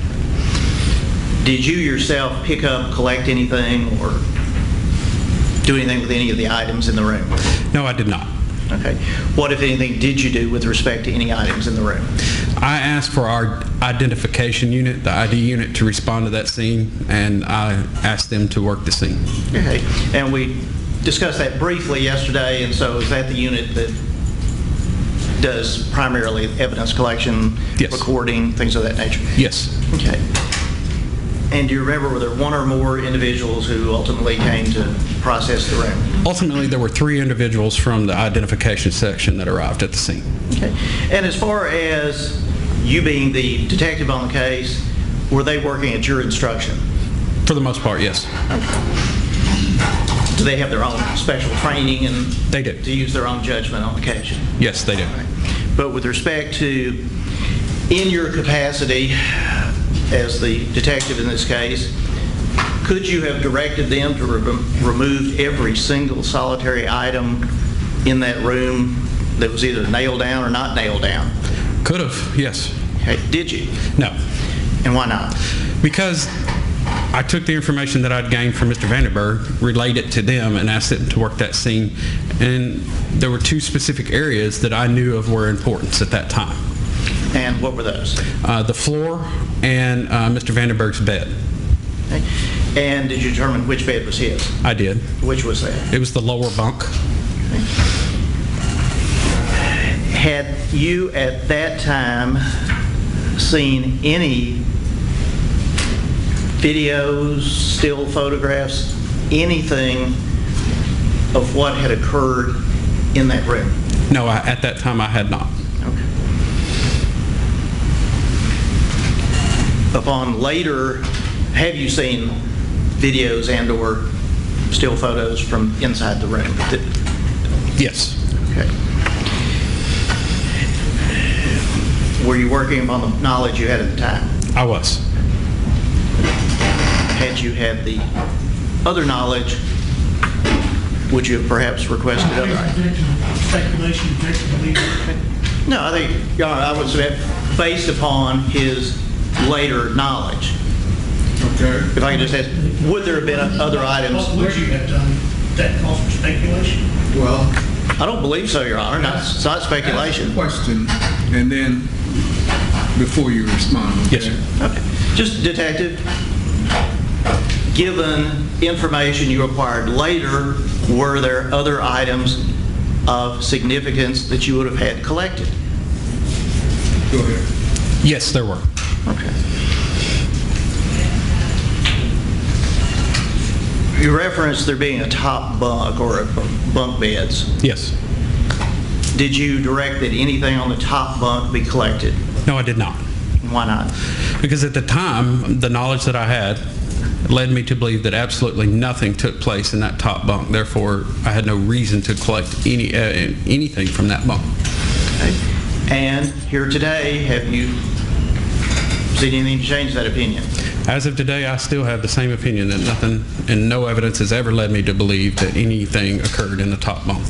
Did you yourself pick up, collect anything, or do anything with any of the items in the room? No, I did not. Okay. What, if anything, did you do with respect to any items in the room? I asked for our identification unit, the ID unit, to respond to that scene, and I asked them to work the scene. Okay. And we discussed that briefly yesterday, and so is that the unit that does primarily evidence collection, Yes. recording, things of that nature? Yes. Okay. And do you remember, were there one or more individuals who ultimately came to process the room? Ultimately, there were 3 individuals from the identification section that arrived at the scene. Okay. And as far as you being the detective on the case, were they working at your instruction? For the most part, yes. Do they have their own special training and They do. to use their own judgment on occasion? Yes, they do. But with respect to, in your capacity as the detective in this case, could you have directed them to remove every single solitary item in that room that was either nailed down or not nailed down? Could have, yes. Okay. Did you? No. And why not? Because I took the information that I'd gained from Mr. Vandenburg, relayed it to them, and asked them to work that scene. And there were 2 specific areas that I knew of were important at that time. And what were those? The floor and Mr. Vandenburg's bed. Okay. And did you determine which bed was his? I did. Which was that? It was the lower bunk. Had you at that time seen any videos, still photographs, anything of what had occurred in that room? No, at that time I had not. Okay. Upon later, have you seen videos and or still photos from inside the room? Yes. Okay. Were you working upon the knowledge you had at the time? I was. Had you had the other knowledge, would you have perhaps requested other items? Speculation, objection, No, I think, Your Honor, I would say based upon his later knowledge. Okay. If I could just ask, would there have been other items? What would you have done? That calls for speculation. Well, I don't believe so, Your Honor. It's not speculation. question, and then before you respond. Okay? Yes, sir. Okay. Just, Detective, given information you acquired later, were there other items of significance that you would have had collected? Go ahead. Yes, there were. Okay. You referenced there being a top bunk or bunk beds. Yes. Did you direct that anything on the top bunk be collected? No, I did not. Why not? Because at the time, the knowledge that I had led me to believe that absolutely nothing took place in that top bunk. Therefore, I had no reason to collect anything from that bunk. Okay. And here today, have you seen anything to change that opinion? As of today, I still have the same opinion that nothing and no evidence has ever led me to believe that anything occurred in the top bunk.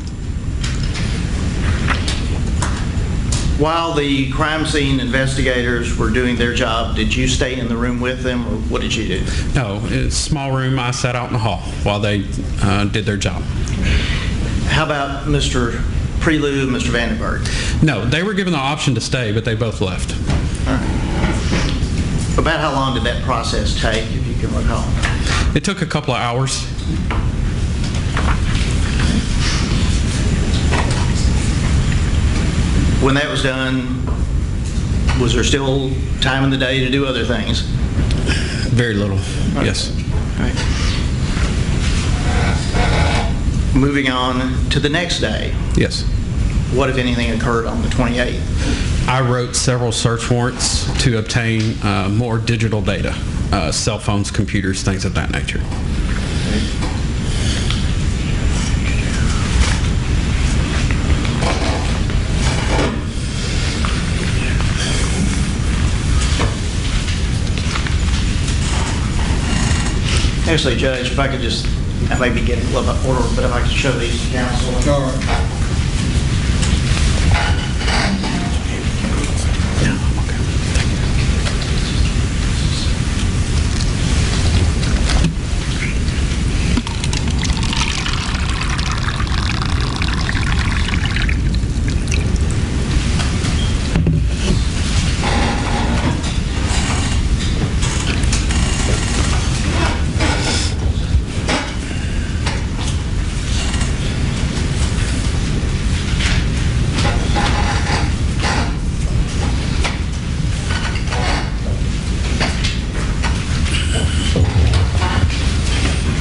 While the crime scene investigators were doing their job, did you stay in the room with them, or what did you do? No, in a small room, I sat out in the hall while they did their job. How about Mr. Prelude, Mr. Vandenburg? No, they were given the option to stay, but they both left. All right. About how long did that process take, if you can recall? It took a couple of hours. When that was done, was there still time in the day to do other things? Very little, yes. All right. Moving on to the next day, Yes. what, if anything, occurred on the 28th? I wrote several search warrants to obtain more digital data, cell phones, computers, things of that nature. Actually, Judge, if I could just, I may be getting a little bit order, but if I could show these to counsel. All right.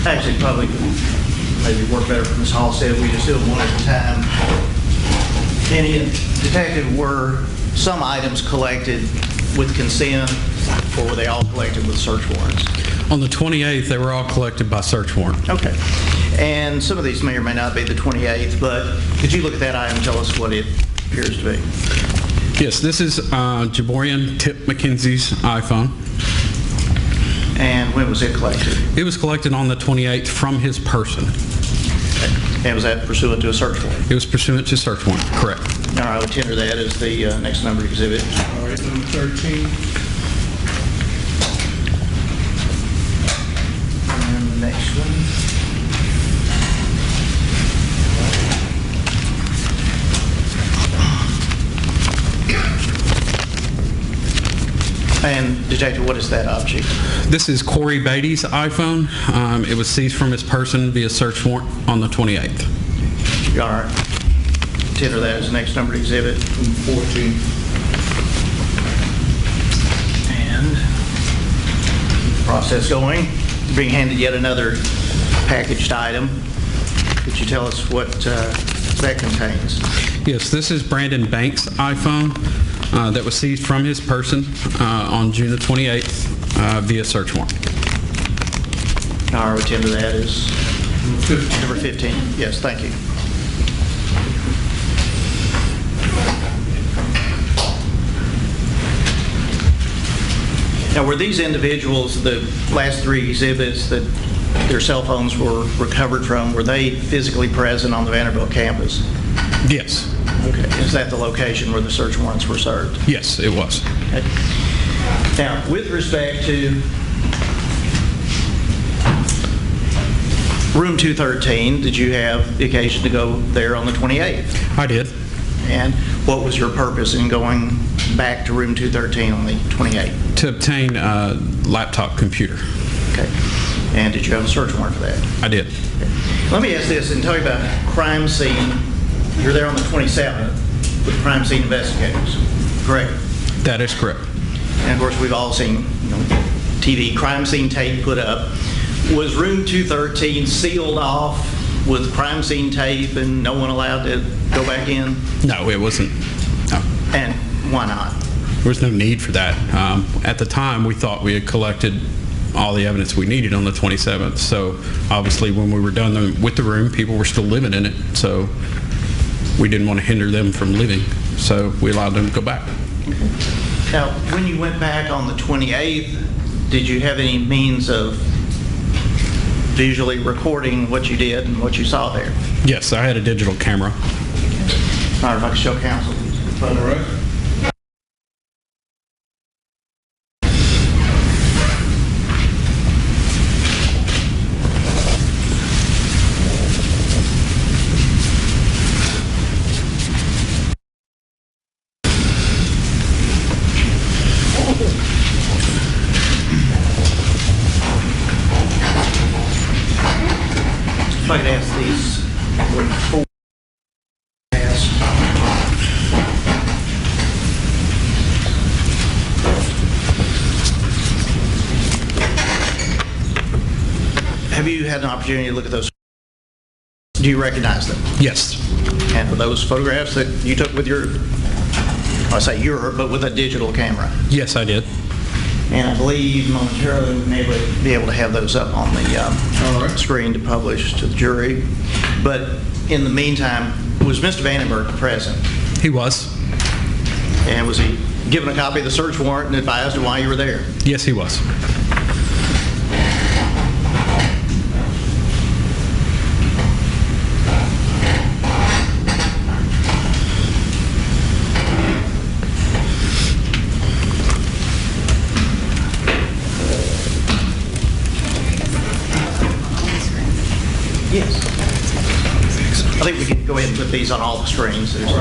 Actually, probably maybe work better for Ms. Halstead if we just do it one at a time. Any detective, were some items collected with consent, or were they all collected with search warrants? On the 28th, they were all collected by search warrant. Okay. And some of these may or may not be the 28th, but could you look at that item and tell us what it appears to be? Yes, this is Jaborian Tip McKenzie's iPhone. And when was it collected? It was collected on the 28th from his person. And was that pursuant to a search warrant? It was pursuant to search warrant, correct. All right, I would tender that as the next number exhibit. All right, number 13. And the next one. And Detective, what is that object? This is Cory Batey's iPhone. It was seized from his person via search warrant on the 28th. All right. Tender that as the next number exhibit. 14. And process going. Being handed yet another packaged item. Could you tell us what that contains? Yes, this is Brandon Banks' iPhone that was seized from his person on June the 28th via search warrant. All right, we tender that as Number 15, yes, thank you. Now, were these individuals, the last three exhibits that their cell phones were recovered from, were they physically present on the Vanderbilt campus? Yes. Okay. Is that the location where the search warrants were served? Yes, it was. Okay. Now, with respect to room 213, did you have the occasion to go there on the 28th? I did. And what was your purpose in going back to room 213 on the 28th? To obtain a laptop computer. Okay. And did you have a search warrant for that? I did. Okay. Let me ask this and tell you about crime scene. You're there on the 27th with crime scene investigators, correct? That is correct. And of course, we've all seen, TV crime scene tape put up. Was room 213 sealed off with crime scene tape and no one allowed to go back in? No, it wasn't. No. And why not? There was no need for that. At the time, we thought we had collected all the evidence we needed on the 27th. So obviously, when we were done with the room, people were still living in it. So we didn't want to hinder them from living. So we allowed them to go back. Now, when you went back on the 28th, did you have any means of visually recording what you did and what you saw there? Yes, I had a digital camera. All right, if I could show counsel. All right. If I could ask these four ask. Have you had an opportunity to look at those? Do you recognize them? Yes. And for those photographs that you took with your, I say your, but with a digital camera? Yes, I did. And I believe momentarily we may be able to have those up on the screen to publish to the jury. But in the meantime, was Mr. Vandenburg present? He was. And was he given a copy of the search warrant and advised of why you were there? Yes, he was. Yes. I think we can go ahead and put these on all the screens. It's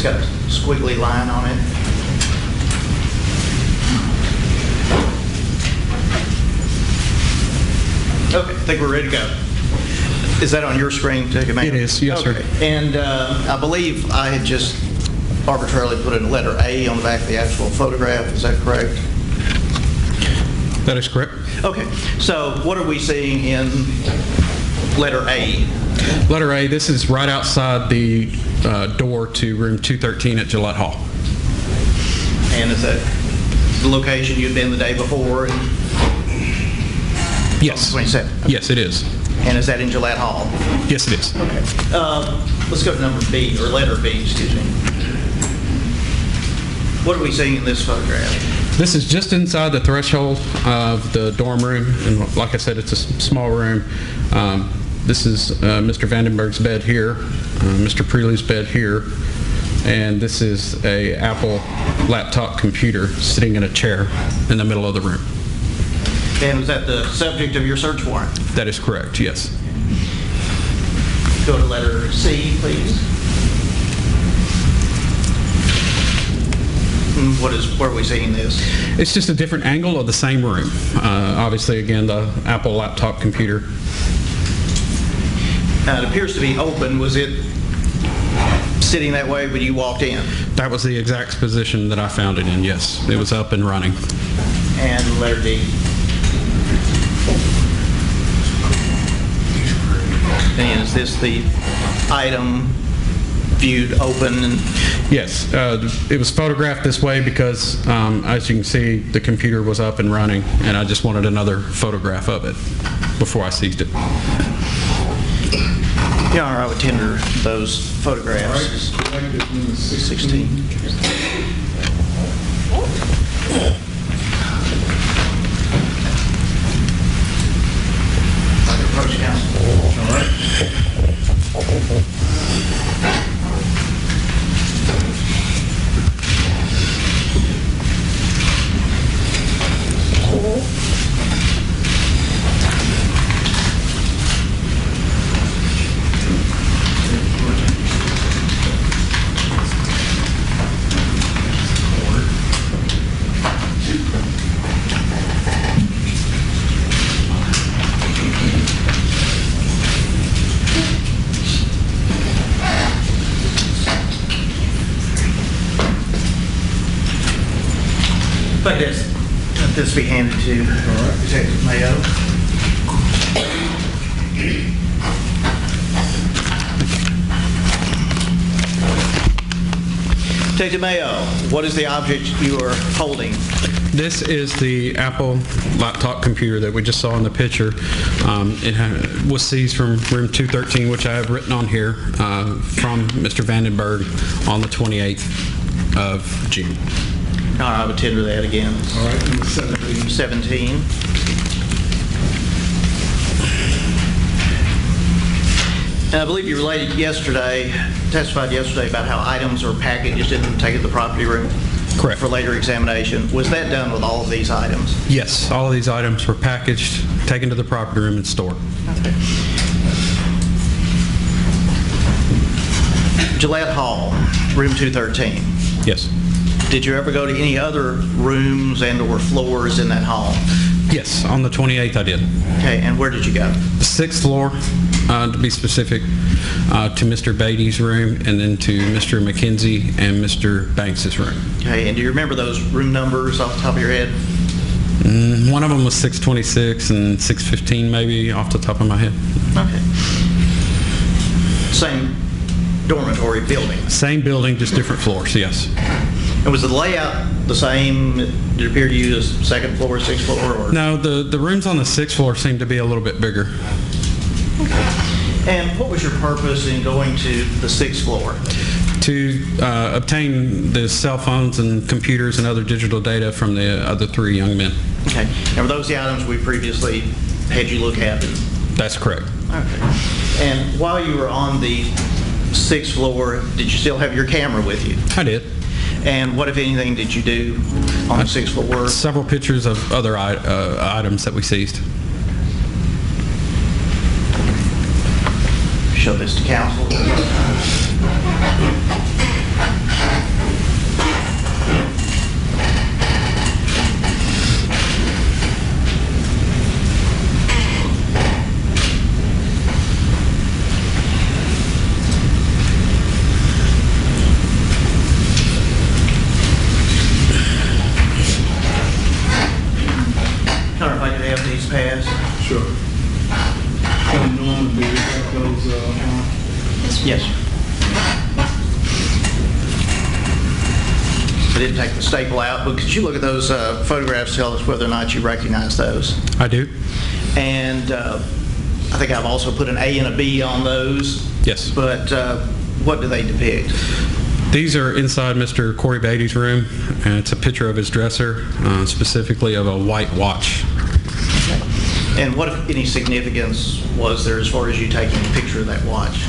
got a squiggly line on it. Okay, I think we're ready to go. Is that on your screen, Mayo? It is, yes, okay. sir. And I believe I had just arbitrarily put in a letter A on the back of the actual photograph. Is that correct? That is correct. Okay. So what are we seeing in letter A? Letter A, this is right outside the door to room 213 at Gillette Hall. And is that the location you'd been the day before? Yes. 27. Yes, it is. And is that in Gillette Hall? Yes, it is. Okay. Let's go to number B, or letter B, excuse me. What are we seeing in this photograph? This is just inside the threshold of the dorm room, and like I said, it's a small room. This is Mr. Vandenburg's bed here, Mr. Preely's bed here, and this is a Apple laptop computer sitting in a chair in the middle of the room. And was that the subject of your search warrant? That is correct, yes. Go to letter C, please. Where are we seeing this? It's just a different angle of the same room. Obviously, again, the Apple laptop computer. It appears to be open. Was it sitting that way when you walked in? That was the exact position that I found it in, yes. It was up and running. And letter D. And is this the item viewed open? And Yes, it was photographed this way because, as you can see, the computer was up and running, and I just wanted another photograph of it before I seized it. Your Honor, I would tender those All right, photographs. select is number 16. Approach counsel. All right. But let this be handed to Detective Mayo. Detective Mayo, what is the object you are holding? This is the Apple laptop computer that we just saw in the picture. It was seized from room 213, which I have written on here, from Mr. Vandenburg on the 28th of June. All right, I would tender that again. All right, number 17. 17. And I believe you testified yesterday about how items are packaged and taken to the property room. Correct. For later examination. Was that done with all of these items? Yes, all of these items were packaged, taken to the property room and stored. Okay. Gillette Hall, room 213. Yes. Did you ever go to any other rooms and or floors in that hall? Yes, on the 28th I did. Okay, and where did you go? The 6th floor, to be specific, to Mr. Batey's room, and then to Mr. McKenzie and Mr. Banks' room. Okay, and do you remember those room numbers off the top of your head? One of them was 626 and 615 maybe off the top of my head. Okay. Same dormitory building. Same building, just different floors, yes. And was the layout the same? Did it appear to you as second floor, sixth floor? Or? No, the rooms on the 6th floor seem to be a little bit bigger. And what was your purpose in going to the 6th floor? To obtain the cell phones and computers and other digital data from the other 3 young men. Okay. And were those the items we previously had you look at? That's correct. Okay. And while you were on the 6th floor, did you still have your camera with you? I did. And what, if anything, did you do on the 6th floor? Several pictures of other items that we seized. Show this to counsel. If I could have these passed. Sure. Normally, that goes on. Yes. I didn't take the staple out, but could you look at those photographs, tell us whether or not you recognize those? I do. And I think I've also put an A and a B on those. Yes. But what do they depict? These are inside Mr. Cory Batey's room, and it's a picture of his dresser, specifically of a white watch. And what, if any, significance was there as far as you taking a picture of that watch?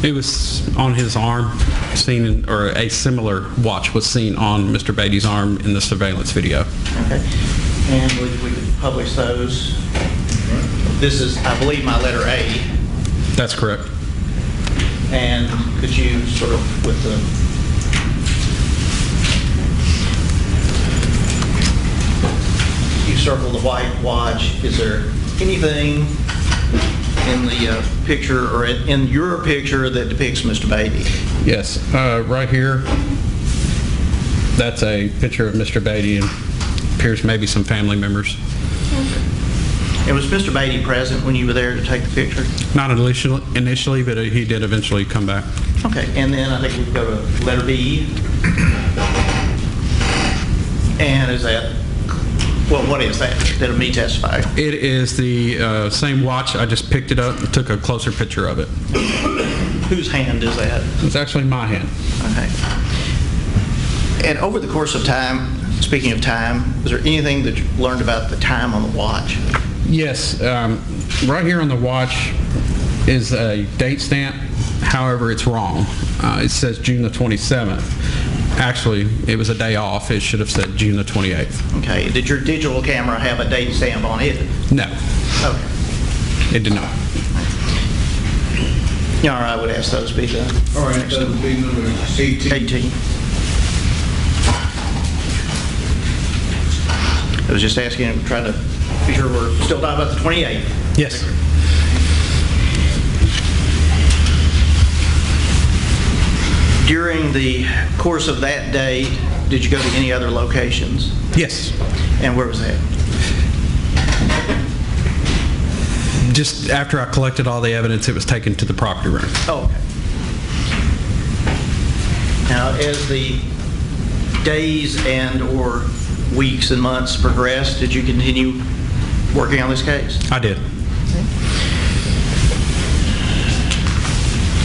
It was on his arm, or a similar watch was seen on Mr. Batey's arm in the surveillance video. Okay. And we could publish those. This is, I believe, my letter A. That's correct. And could you sort of, with the circle the white watch, is there anything in the picture or in your picture that depicts Mr. Batey? Yes, right here, that's a picture of Mr. Batey, and appears maybe some family members. And was Mr. Batey present when you were there to take the picture? Not initially, but he did eventually come back. Okay, and then I think we go to letter B. And is that, well, what is that? Did me testify? It is the same watch. I just picked it up and took a closer picture of it. Whose hand is that? It's actually my hand. Okay. And over the course of time, speaking of time, was there anything that you learned about the time on the watch? Yes. Right here on the watch is a date stamp. However, it's wrong. It says June the 27th. Actually, it was a day off. It should have said June the 28th. Okay. Did your digital camera have a date stamp on it? No. Okay. It did not. Yeah, all right, I would ask those be done. All right, that would be number 18. 18. I was just asking, trying to be sure we're still talking about the 28th. Yes. During the course of that date, did you go to any other locations? Yes. And where was that? Just after I collected all the evidence, it was taken to the property room. Oh, okay. Now, as the days and or weeks and months progressed, did you continue working on this case? I did.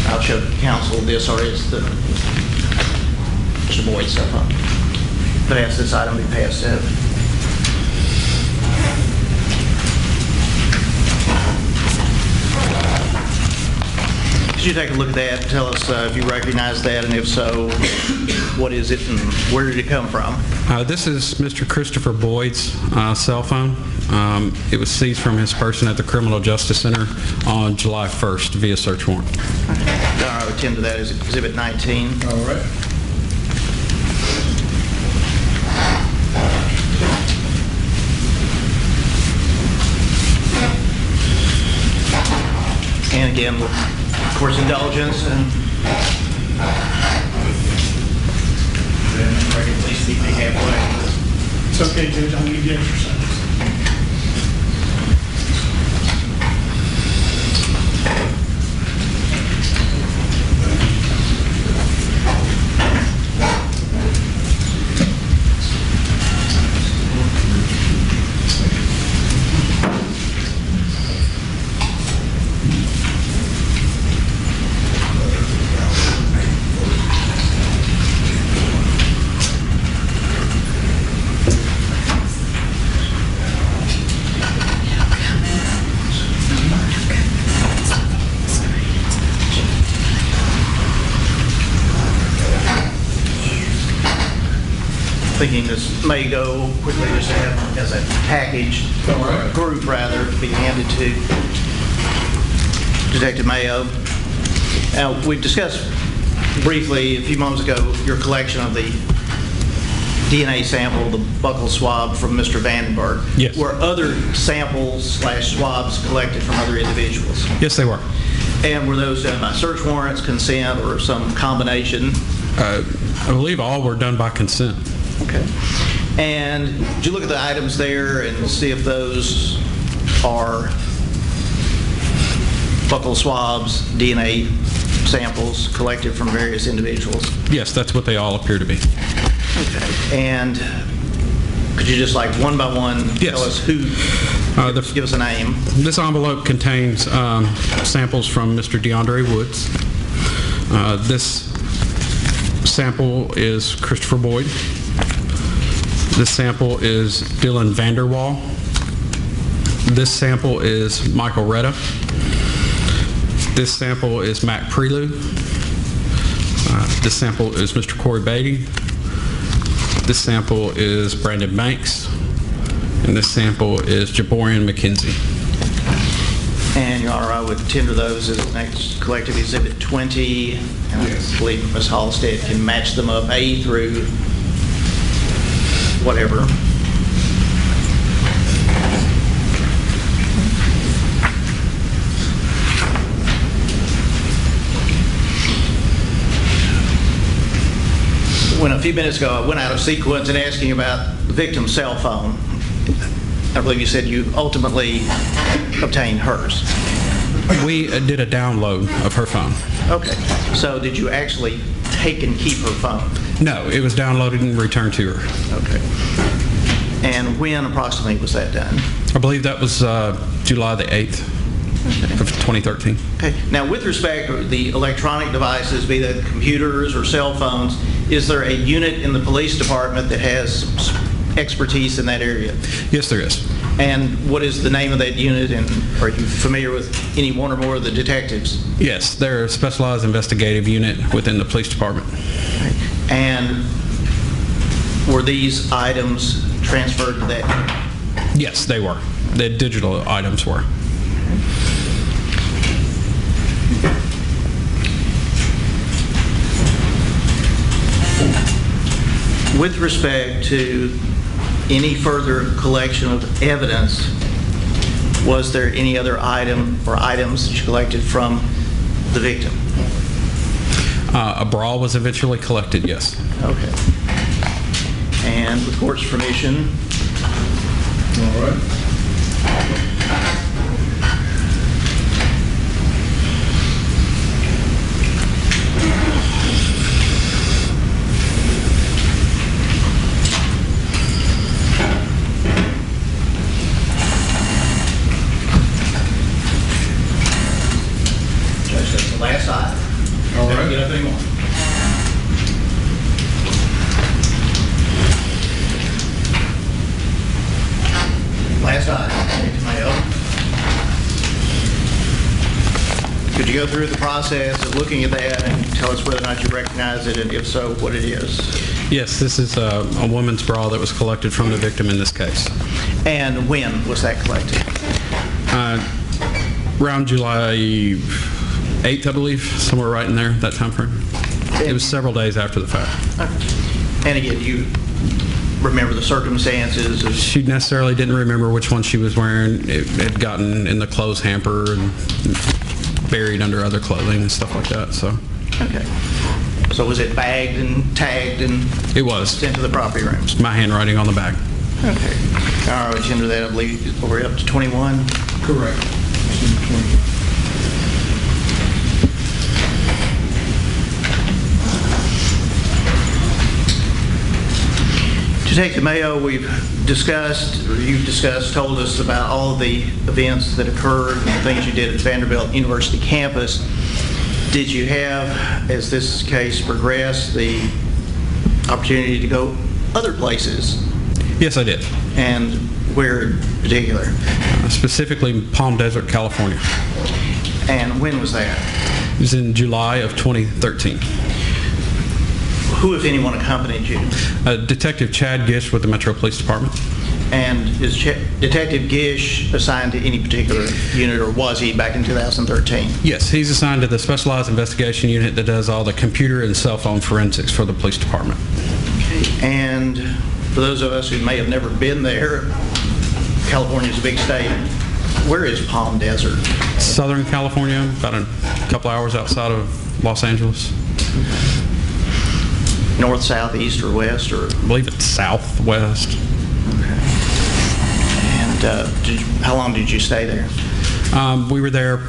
I'll show counsel this, or is the Mr. Boyd stuff up. But ask this item be passed out. Could you take a look at that and tell us if you recognize that, and if so, what is it and where did it come from? This is Mr. Christopher Boyd's cell phone. It was seized from his person at the Criminal Justice Center on July 1st via search warrant. I would tend to that as Exhibit 19. All right. And again, with course indulgence and please meet me halfway. It's okay, Judge, I'll give you exercise. Thinking this may go quickly just to have as a package, or a group rather, to be handed to Detective Mayo. Now, we've discussed briefly a few moments ago your collection of the DNA sample, the buccal swab from Mr. Vandenburg. Yes. Were other samples / swabs collected from other individuals? Yes, they were. And were those done by search warrants, consent, or some combination? I believe all were done by consent. Okay. And did you look at the items there and see if those are buccal swabs, DNA samples collected from various individuals? Yes, that's what they all appear to be. Okay. And could you just like one by one Yes. tell us who, give us a name? This envelope contains samples from Mr. DeAndre Woods. This sample is Christopher Boyd. This sample is Dylan Vanderwall. This sample is Michael Retta. This sample is Matt Prelude. This sample is Mr. Cory Batey. This sample is Brandon Banks. And this sample is Jaborian McKenzie. And Your Honor, I would tender those as next collective exhibit 20. And I believe Ms. Halstead can match them up A through whatever. When a few minutes ago I went out of sequence and asking about the victim's cell phone, I believe you said you ultimately obtained hers. We did a download of her phone. Okay. So did you actually take and keep her phone? No, it was downloaded and returned to her. Okay. And when approximately was that done? I believe that was July the 8th of 2013. Okay. Now, with respect to the electronic devices, be they computers or cell phones, is there a unit in the police department that has expertise in that area? Yes, there is. And what is the name of that unit, and are you familiar with any one or more of the detectives? Yes, they're a specialized investigative unit within the police department. And were these items transferred to that unit? Yes, they were. The digital items were. With respect to any further collection of evidence, was there any other item or items that you collected from the victim? A bra was eventually collected, yes. Okay. And with court's permission, All right. Judge, that's the last item. All Don't right. get up anymore. Last item, Mayo. Could you go through the process of looking at that and tell us whether or not you recognize it, and if so, what it is? Yes, this is a woman's bra that was collected from the victim in this case. And when was that collected? Around July 8th, I believe, somewhere right in there, that time frame. It was several days after the fact. Okay. And again, you remember the circumstances of... She necessarily didn't remember which one she was wearing. It had gotten in the clothes hamper and buried under other clothing and stuff like that, so. Okay. So was it bagged and tagged and... It was. Sent to the property room? My handwriting on the bag. Okay. All right, into that, I believe, we're up to 21? Correct. Detective Mayo, we've discussed, or you've discussed, told us about all of the events that occurred and things you did at Vanderbilt University campus. Did you have, as this case progressed, the opportunity to go other places? Yes, I did. And where in particular? Specifically Palm Desert, California. And when was that? It was in July of 2013. Who, if anyone, accompanied you? Detective Chad Gish with the Metro Police Department. And is Detective Gish assigned to any particular unit, or was he back in 2013? Yes, he's assigned to the Specialized Investigation Unit that does all the computer and cell phone forensics for the police department. Okay. And for those of us who may have never been there, California's a big state. Where is Palm Desert? Southern California, about a couple hours outside of Los Angeles. North, south, east, or west? Or I believe it's southwest. okay. And how long did you stay there? We were there,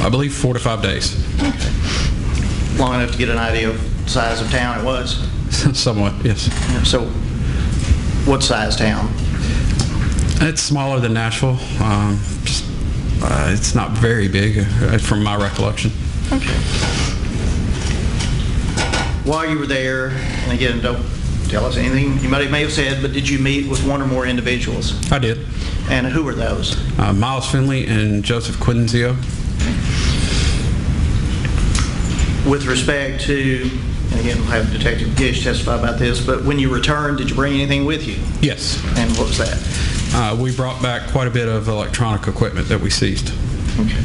I believe, 4 to 5 days. Okay. Long enough to get an idea of the size of town it was? Somewhat, yes. So, what size town? It's smaller than Nashville. It's not very big, from my recollection. Okay. While you were there, and again, don't tell us anything you may have said, but did you meet with one or more individuals? I did. And who were those? Miles Finley and Joseph Quinzio. With respect to, and again, we'll have Detective Gish testify about this, but when you returned, did you bring anything with you? Yes. And what was that? We brought back quite a bit of electronic equipment that we seized. Okay.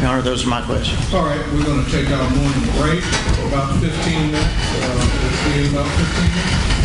All right, those are my questions. All right, we're going to take our morning break for about 15 minutes. We'll see you in about 15 minutes.